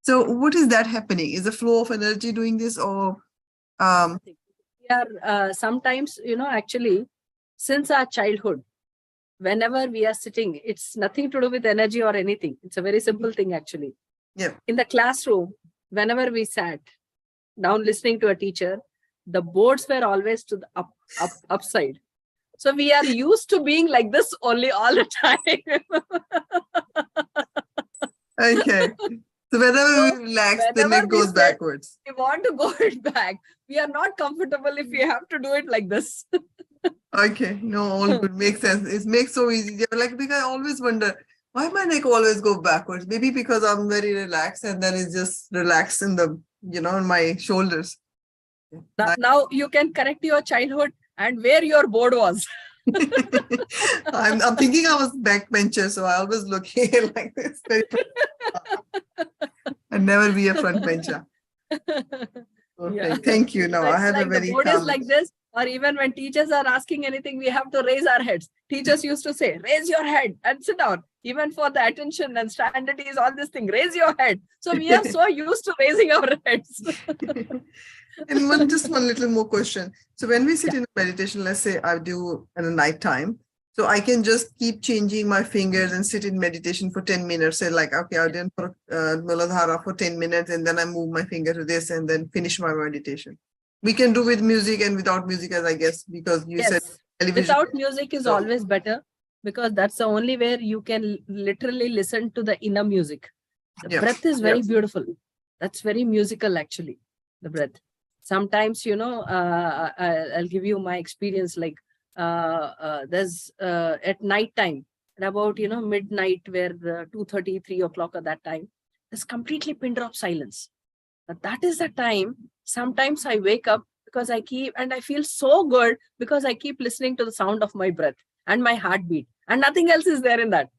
So what is that happening? Is the flow of energy doing this, or are sometimes, actually, since our childhood, whenever we are sitting, it's nothing to do with energy or anything. It's a very simple thing, actually. Yeah. In the classroom, whenever we sat down listening to a teacher, the boards were always to the upside. So we are used to being like this only all the time. Okay. So whenever So we relax, the whenever neck we goes sit, backwards. we want to go it back. We are not comfortable if we have to do it like this. Okay. No, all good. Makes sense. It makes so easy. Like, because I always wonder, why my neck always go backwards? Maybe because I'm very relaxed and then it's just relaxed in the, in my shoulders. Now you can correct your childhood and where your board was. I'm thinking I was backbencher, so I always look here like this. And never be a front bencher. Okay, thank you. No, So I it's have like a the very board is calm. like this, or even when teachers are asking anything, we have to raise our heads. Teachers used to say, raise your head and sit down. Even for the attention and standardities, all this thing, raise your head. So we are so used to raising our heads. And just one little more question. So when we sit in meditation, let's say I do at a night time, so I can just keep changing my fingers and sit in meditation for 10 minutes. Say like, okay, I'll do Muladhara for 10 minutes and then I move my finger to this and then finish my meditation. We can do with music and without music, as I guess, because you said television. Without music is always better, because that's the only way you can literally listen to the inner music. The breath is very beautiful. That's very musical, actually, the breath. Sometimes, I'll give you my experience. Like there's at night time, at about, midnight, where 2:30, 3 o'clock at that time, there's completely pin drop silence. But that is the time, sometimes I wake up because I feel so good because I keep listening to the sound of my breath and my heartbeat, and nothing else is there in that.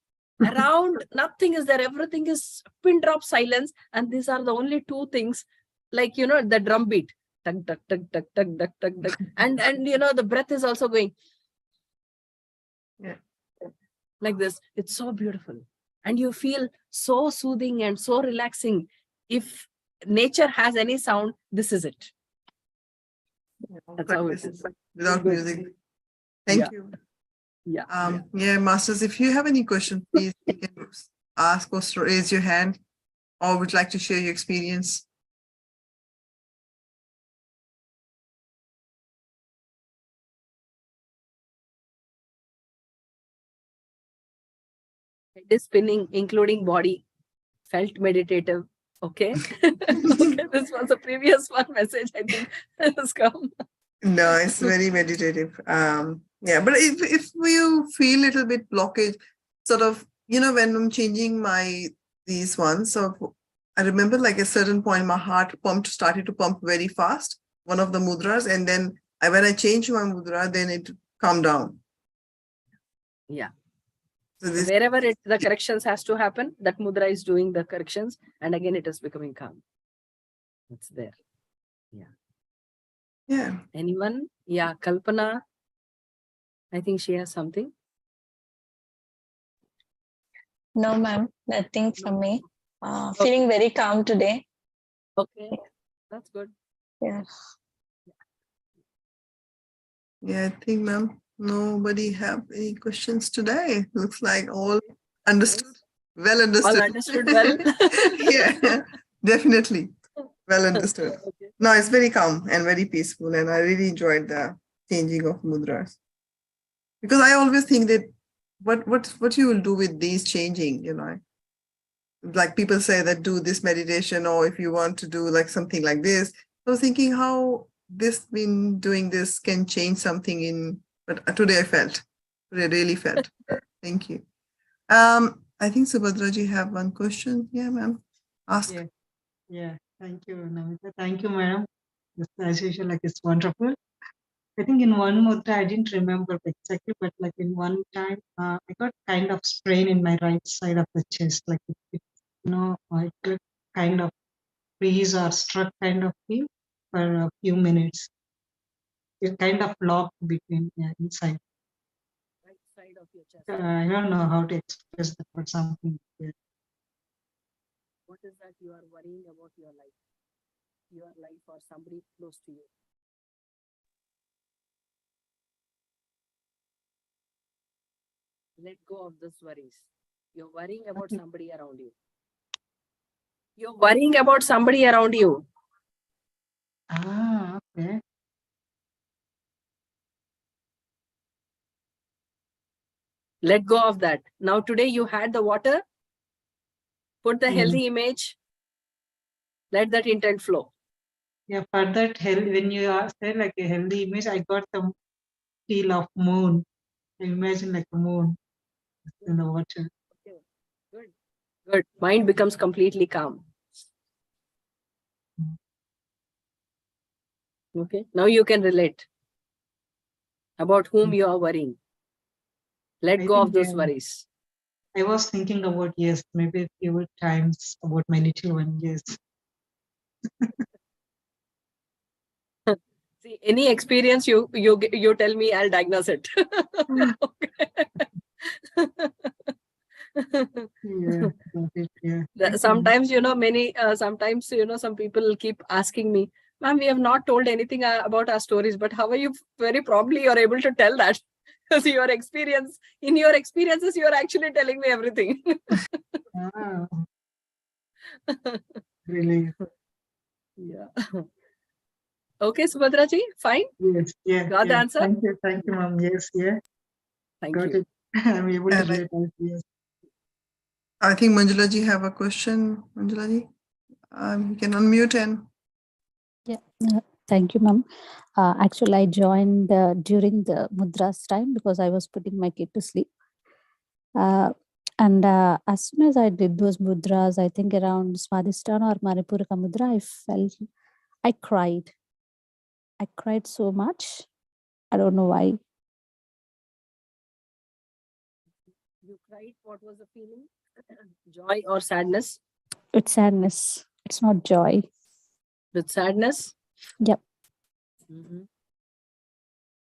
Around, nothing is there. Everything is pin drop silence. And these are the only two things, like, the drum beat. Tug, tug, tug, tug, tug, tug, tug, tug. And the breath is also going like this. It's so beautiful. And you feel so soothing and so relaxing. If nature has any sound, this is it. That's how it is. Without music. Thank you. Yeah. Masters, if you have any questions, please you can ask or raise your hand, or would like to share your experience. Head is spinning, including body. Felt meditative. Okay. Okay. This was a previous one message, I think, has come. No, it's very meditative. But if you feel a little bit blockage, sort of, when I'm changing these ones, so I remember like a certain point, my heart started to pump very fast, one of the mudras, and then when I changed my mudra, then it calmed down. Yeah. So wherever the corrections has to happen, that mudra is doing the corrections, and again it is becoming calm. It's there. Yeah. Anyone? Yeah, Kalpana. I think she has something. No, ma'am, nothing from me. Feeling very calm today. Okay, that's good. Yeah. Yeah, I think, ma'am, nobody have any questions today. Looks like all understood. Well understood. All understood well. Yeah, definitely. Well understood. Okay. No, it's very calm and very peaceful, and I really enjoyed the changing of mudras. Because I always think that what you will do with these changing, like people say that do this meditation, or if you want to do like something like this. I was thinking how doing this can change something but today I really felt. Thank you. I think Subhadraji have one question. Yeah, ma'am. Ask. Yeah. Thank you, Namita. Thank you, madam. As usual, like it's wonderful. I think in one mudra, I didn't remember exactly, but like in one time, I got kind of sprain in my right side of the chest, like it got kind of freeze or struck kind of thing for a few minutes. It kind of locked between inside. Right side of your chest. I don't know how to express that, but something. What is that you are worrying about your life or somebody close to you? Let go of those worries. You're worrying about somebody around you. You're worrying about somebody around you. Ah, okay. Let go of that. Now today you had the water. Put the Yeah. healthy image. Let that intent flow. Yeah, for that when you said like a healthy image, I got the feel of moon. I imagine like a moon in the water. Okay. Good. Good. Mind becomes completely calm. Okay. Now you can relate about whom you are worrying. Let I go of think, those yeah, worries. I was thinking about, yes, maybe a few times about my little one, yes. See, any experience you tell me, I'll diagnose it. Yeah, got it, yeah. Thank you. Sometimes, sometimes, some people keep asking me, ma'am, we have not told anything about our stories, but how are you? Very probably you're able to tell that. Because in your experiences, you're actually telling me everything. Ah, really? Yeah. Okay, Subhadra ji, fine. Yes, yeah. Got the Yeah. answer? Thank you, ma'am. Yes, yeah. Thank Got you. it. I'm able to And relate. Yes. I think Manjula ji have a question. Manjula ji, you can unmute and Thank you, ma'am. Actually, I joined during the mudras time because I was putting my kid to sleep. And as soon as I did those mudras, I think around Swadhisthana or Manipuraka mudra, I cried. I cried so much. I don't know why. You cried. What was the feeling? Joy or sadness? It's sadness. It's not joy. With sadness? Yep. Mm-hmm.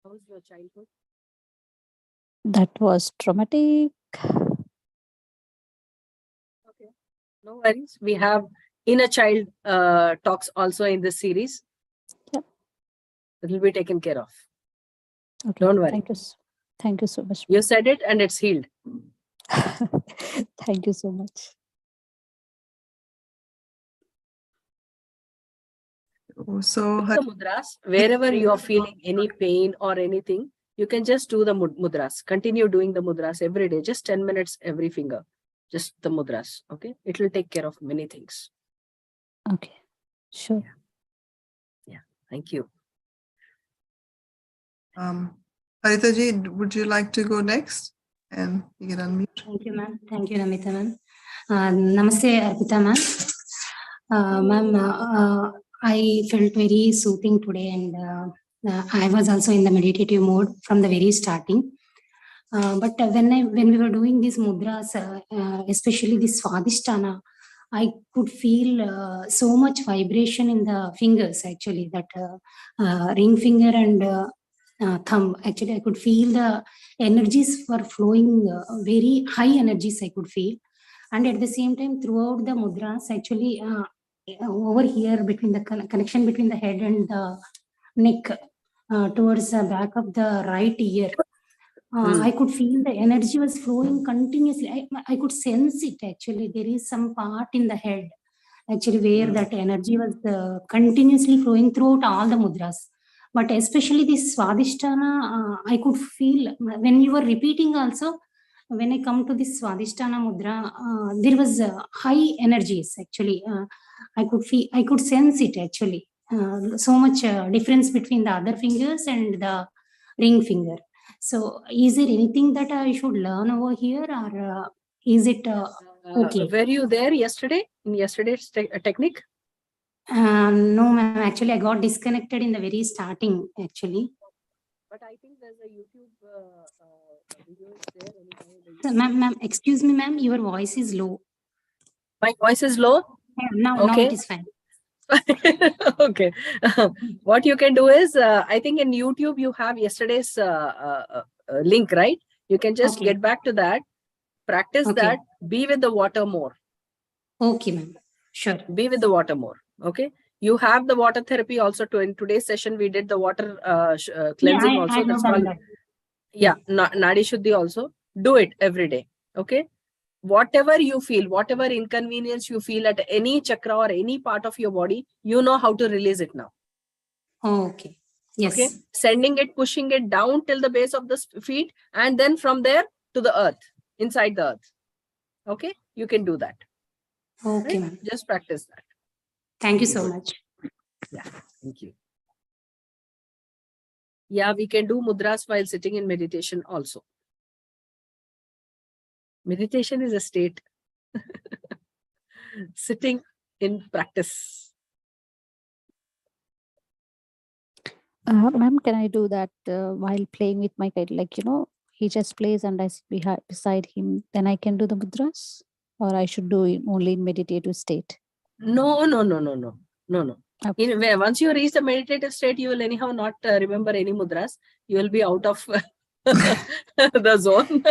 How was your childhood? That was traumatic. Okay. No worries. We have inner child talks also in this series. Yep. It will be taken care of. Okay. Don't worry. Thank you so much. You said it and it's healed. Thank you so much. so Do the mudras. Wherever you are feeling any pain or anything, you can just do the mudras. Continue doing the mudras every day. Just 10 minutes every finger. Just the mudras. Okay. It will take care of many things. Okay. Sure. Yeah. Thank you. Arpitha ji, would you like to go next? And you can unmute. Thank you, ma'am. Thank you, Namita, ma'am. Namaste, Arpitha, ma'am. Ma'am, I felt very soothing today, and I was also in the meditative mode from the very starting. But when we were doing these mudras, especially this Swadhisthana, I could feel so much vibration in the fingers. Actually, that ring finger and thumb. Actually, I could feel the energies were flowing, very high energies. I could feel, and at the same time, throughout the mudras, actually, over here between the connection between the head and the neck, towards the back of the right ear. I could feel the energy was flowing continuously. I could sense it actually. There is some part in the head actually where that energy was continuously flowing throughout all the mudras. But especially this Swadhisthana, I could feel when you were repeating also. When I come to this Swadhisthana mudra, there was high energies actually. I could sense it actually. So much difference between the other fingers and the ring finger. So, is there anything that I should learn over here, or is it okay? Were you there yesterday in yesterday's technique? No, ma'am. Actually, I got disconnected in the very starting. Actually, but I think there's a YouTube video there. so, ma'am, excuse me, ma'am. Your voice is low. My voice is low. Now it is fine. Okay. What you can do is, I think in YouTube you have yesterday's link, right? You can just get back to that, practice that, be with the water more. Okay, ma'am. Sure. Be with the water more. Okay. You have the water therapy also. In today's session, we did the water cleansing also. That's called, Nadi Shuddhi also. Do it every day. Okay. Whatever you feel, whatever inconvenience you feel at any chakra or any part of your body, you know how to release it now. Okay. Yes. Okay. Sending it, pushing it down till the base of the feet, and then from there to the earth, inside the earth. Okay. You can do that. Okay, Right? ma'am. Just practice that. Thank you so much. Yeah. Thank you. Yeah, we can do mudras while sitting in meditation also. Meditation is a state. Sitting in practice. Ma'am, can I do that while playing with my kid? Like, he just plays and I sit beside him. Then I can do the mudras? Or I should do it only in meditative state? No. Okay. Once you reach the meditative state, you will anyhow not remember any mudras. You will be out of the zone.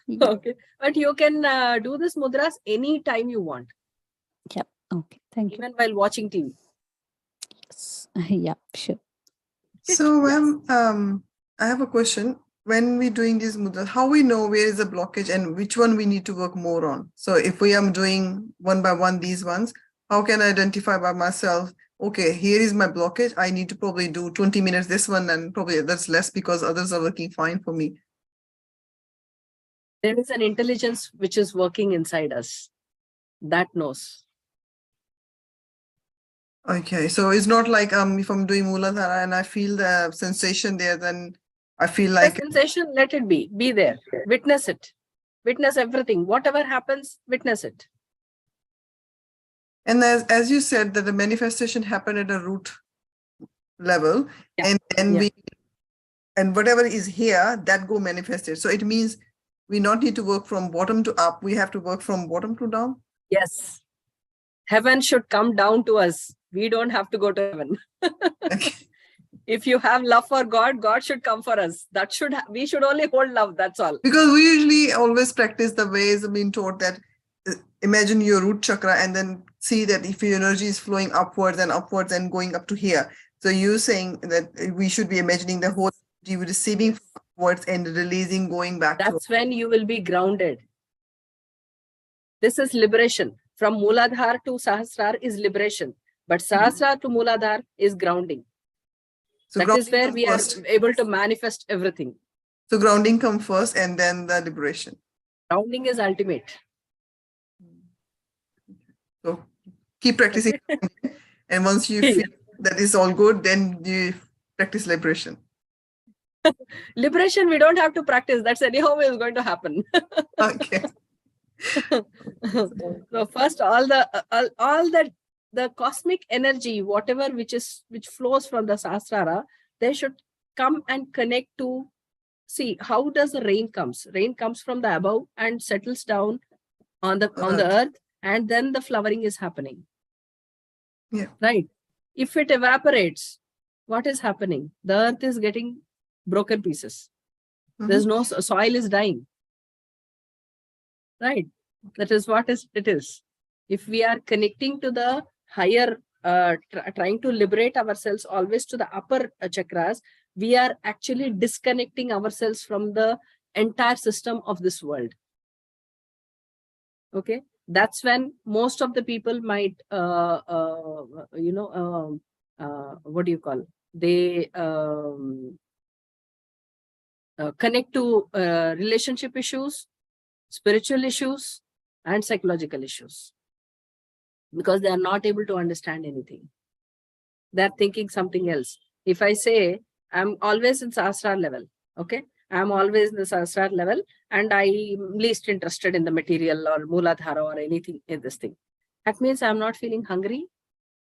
Yeah. Okay. But you can do this mudras anytime you want. Yeah. Okay. Thank you. Even while watching TV. Yes. Yeah, sure. So, ma'am, I have a question. When we're doing these mudras, how we know where is the blockage and which one we need to work more on? So if we am doing one by one these ones, how can I identify by myself, okay, here is my blockage. I need to probably do 20 minutes this one, and probably that's less because others are working fine for me. There is an intelligence which is working inside us that knows. Okay, so it's not like if I'm doing Muladhara and I feel the sensation there, then I feel like The sensation, let it be there. Witness it. Witness everything. Whatever happens, witness it. and as you said that the manifestation happened at a root level, Yeah. and then Yeah. and whatever is here that go manifested. So it means we not need to work from bottom to up. We have to work from bottom to down. Yes. Heaven should come down to us. We don't have to go to heaven. Okay. If you have love for God, God should come for us. We should only hold love. That's all. Because we usually always practice the ways I've been taught that imagine your root chakra and then see that if your energy is flowing upwards and going up to here. So you're saying that we should be imagining the whole energy receiving upwards and releasing, going back to. That's when you will be grounded. This is liberation. From Mooladhar to Sahasrar is liberation. But Sahasrar to Mooladhar is grounding. So That is grounding where come we are first. able to manifest everything. So grounding come first and then the liberation. Grounding is ultimate. So keep practicing. And once you feel that is all good, then you practice liberation. Liberation, we don't have to practice. That's anyhow is going to happen. Okay. So first, all the cosmic energy, whatever which flows from the Sahasrara, they should come and connect to. See, how does the rain comes? Rain comes from the above and settles down on the earth, and then the flowering is happening. Yeah. Right. If it evaporates, what is happening? The earth is getting broken pieces. There's no soil is dying. Right. That is what it is. If we are connecting to the higher, trying to liberate ourselves always to the upper chakras, we are actually disconnecting ourselves from the entire system of this world. Okay. That's when most of the people might, what do you call? They connect to relationship issues, spiritual issues, and psychological issues. Because they are not able to understand anything. They're thinking something else. If I say, I'm always in Sahasrar level, okay? I'm always in the Sahasrar level and I'm least interested in the material or Mooladhara or anything in this thing. That means I'm not feeling hungry.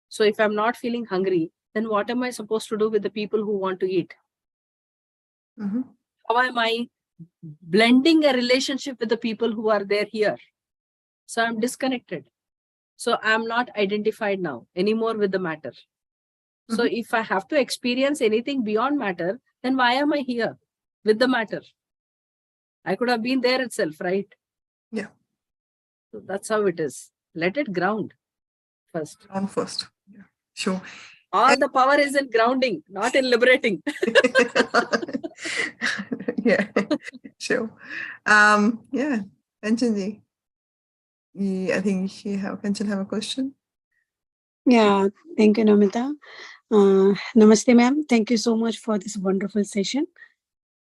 So if I'm not feeling hungry, then what am I supposed to do with the people who want to eat? How am I blending a relationship with the people who are there here? So I'm disconnected. So I'm not identified now anymore with the matter. So if I have to experience anything beyond matter, then why am I here with the matter? I could have been there itself, right? Yeah. So that's how it is. Let it ground first. Ground first. Yeah. Sure. All the power is in grounding, not in liberating. Yeah, sure. Yeah, Kanchanji. I think Kanchan have a question. Yeah, thank you, Namita. Namaste, ma'am. Thank you so much for this wonderful session.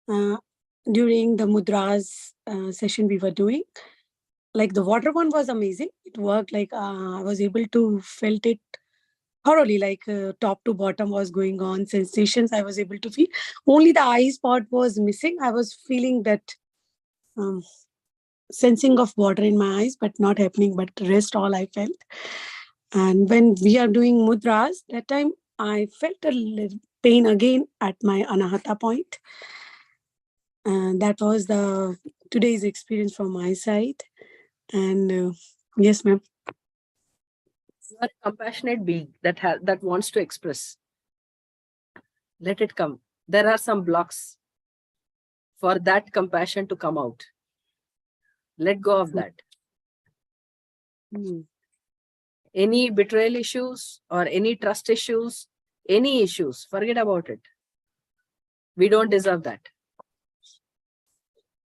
During the mudras session we were doing, like the water one was amazing. It worked like I was able to felt it thoroughly, like top to bottom was going on. Sensations I was able to feel. Only the eyes part was missing. I was feeling that um, sensing of water in my eyes, but not happening. But rest all I felt. And when we are doing mudras, that time I felt a little pain again at my anahata point. And that was the today's experience from my side. And yes, ma'am. You are a compassionate being that wants to express. Let it come. There are some blocks for that compassion to come out. Let go of that. Any betrayal issues or any trust issues, any issues, forget about it. We don't deserve that.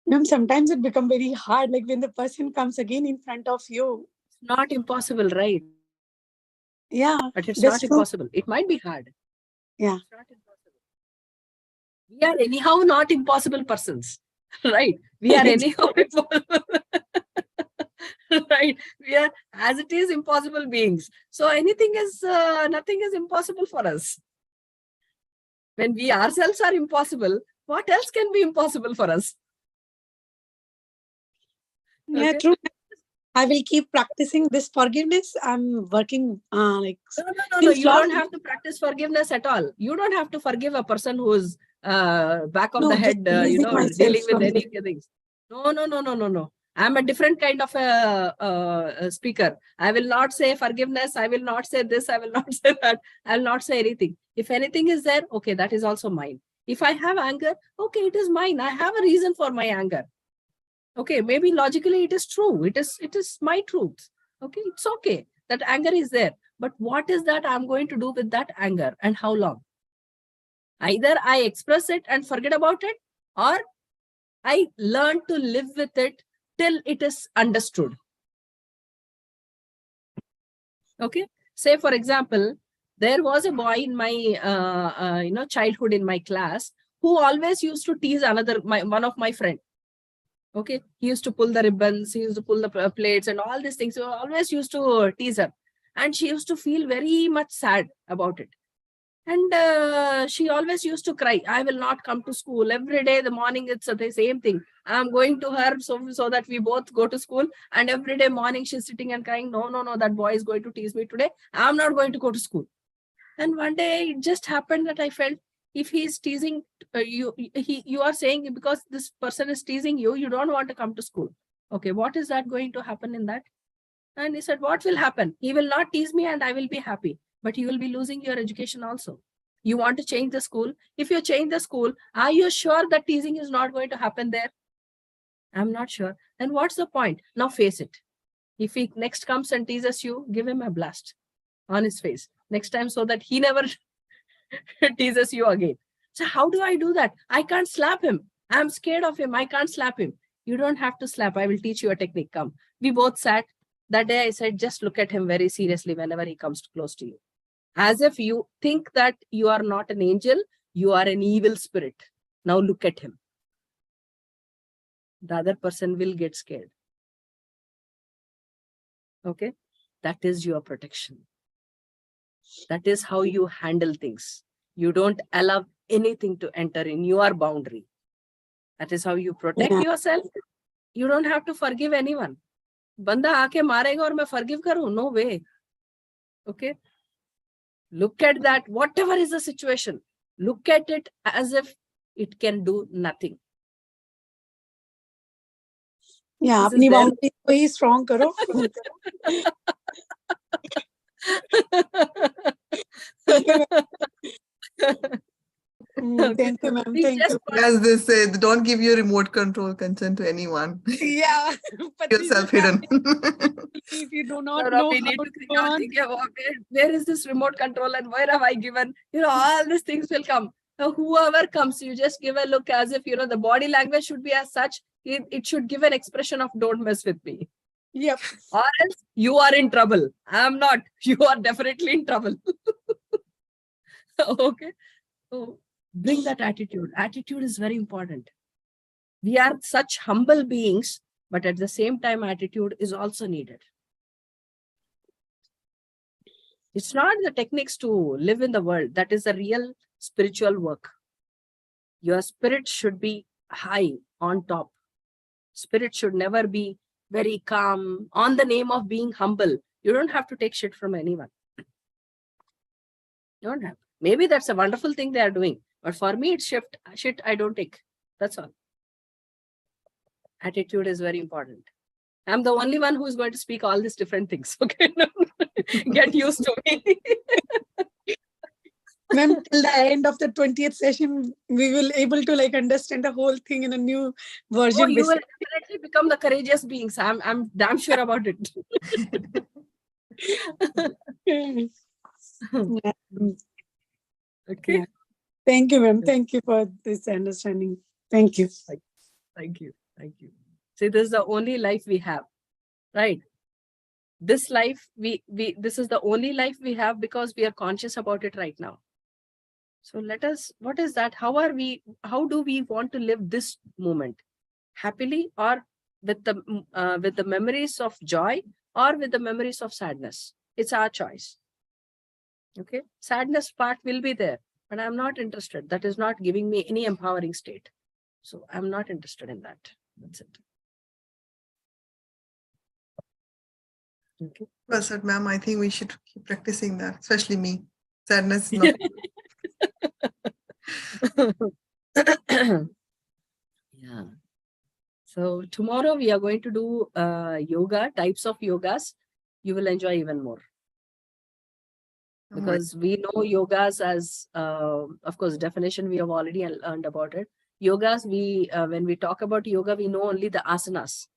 Ma'am, sometimes it becomes very hard, like when the person comes again in front of you. It's not impossible, right? Yeah, but it's that's not true. impossible. It might be hard. Yeah. It's not impossible. We are anyhow not impossible persons, right? We are anyhow impossible. Right? We are, as it is, impossible beings. So anything is, nothing is impossible for us. When we ourselves are impossible, what else can be impossible for us? Yeah, Okay? true. I will keep practicing this forgiveness. I'm working like. No. You don't have to practice forgiveness at all. You don't have to forgive a person who is back of the head, dealing with any things. No. I'm a different kind of a speaker. I will not say forgiveness. I will not say this. I will not say that. I will not say anything. If anything is there, okay, that is also mine. If I have anger, okay, it is mine. I have a reason for my anger. Okay, maybe logically it is true. It is my truth. Okay, it's okay. That anger is there. But what is that I'm going to do with that anger and how long? Either I express it and forget about it, or I learn to live with it till it is understood. Okay. Say, for example, there was a boy in my childhood in my class who always used to tease one of my friend. Okay, he used to pull the ribbons, he used to pull the plates and all these things. So always used to tease her, and she used to feel very much sad about it. And she always used to cry. I will not come to school. Every day, the morning, it's the same thing. I'm going to her so that we both go to school. And every day morning, she's sitting and crying. No, that boy is going to tease me today. I'm not going to go to school. And one day, it just happened that I felt, if he's teasing you are saying because this person is teasing you, you don't want to come to school. Okay, what is that going to happen in that? And he said, what will happen? He will not tease me and I will be happy. But you will be losing your education also. You want to change the school. If you change the school, are you sure that teasing is not going to happen there? I'm not sure. Then what's the point? Now face it. If he next comes and teases you, give him a blast on his face next time so that he never teases you again. So how do I do that? I can't slap him. I'm scared of him. I can't slap him. You don't have to slap. I will teach you a technique. Come. We both sat. That day I said, just look at him very seriously whenever he comes close to you. As if you think that you are not an angel, you are an evil spirit. Now look at him. The other person will get scared. Okay? That is your protection. That is how you handle things. You don't allow anything to enter in your boundary. That is how you protect yourself. You don't have to forgive anyone. Banda aake marega aur main forgive karu? No way. Okay? Look at that. Whatever is the situation, look at it as if it can do nothing. Yeah, apni boundary ko hi strong karo. Thank you, ma'am. Thank you. As they say, don't give your remote control consent to anyone. Yeah. Yourself hidden. If you do not know we need to think, where is this remote control and where have I given? All these things will come. Now, whoever comes, you just give a look as if, the body language should be as such. It should give an expression of don't mess with me. Yep. Or else you are in trouble. I am not. You are definitely in trouble. Okay. So bring that attitude. Attitude is very important. We are such humble beings, but at the same time, attitude is also needed. It's not the techniques to live in the world. That is the real spiritual work. Your spirit should be high on top. Spirit should never be very calm on the name of being humble. You don't have to take shit from anyone. You don't have. Maybe that's a wonderful thing they are doing. But for me, it's shit I don't take. That's all. Attitude is very important. I'm the only one who's going to speak all these different things. Okay. Get used to me. Ma'am, till the end of the 20th session, we will able to understand the whole thing in a new version. Oh, you will definitely become the courageous beings. I'm damn sure about it. Okay. Yeah. Thank you, ma'am. Thank you for this understanding. Thank you. Thank you. Thank you. See, this is the only life we have, right? This life, this is the only life we have because we are conscious about it right now. So what is that? How do we want to live this moment? Happily, or with the memories of joy, or with the memories of sadness? It's our choice. Okay. Sadness part will be there, but I'm not interested. That is not giving me any empowering state. So I'm not interested in that. That's it. Okay. Well said, ma'am. I think we should keep practicing that, especially me. Sadness is not. Yeah. So tomorrow we are going to do yoga, types of yogas. You will enjoy even more. Because we know yogas as, of course, definition, we have already learned about it. Yogas, when we talk about yoga, we know only the asanas.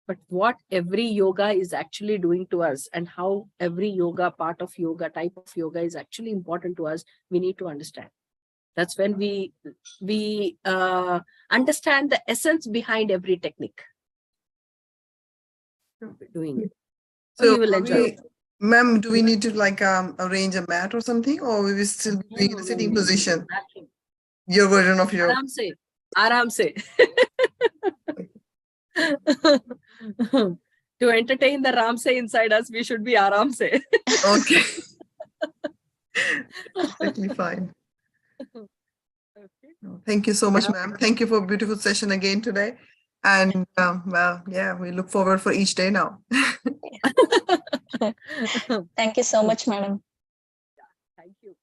But what every yoga is actually doing to us, and how every yoga, part of yoga, type of yoga is actually important to us, we need to understand. That's when we understand the essence behind every technique. Doing it. So you will enjoy. Ma'am, do we need to arrange a mat or something, or we will still be doing in a sitting position? Your version of yoga. Aram se. To entertain the Ramse inside us, we should be Aram se. Okay. Perfectly fine. Okay. Thank you so much, ma'am. Thank you for a beautiful session again today. And well, yeah, we look forward for each day now. Thank you so much, madam. Thank you.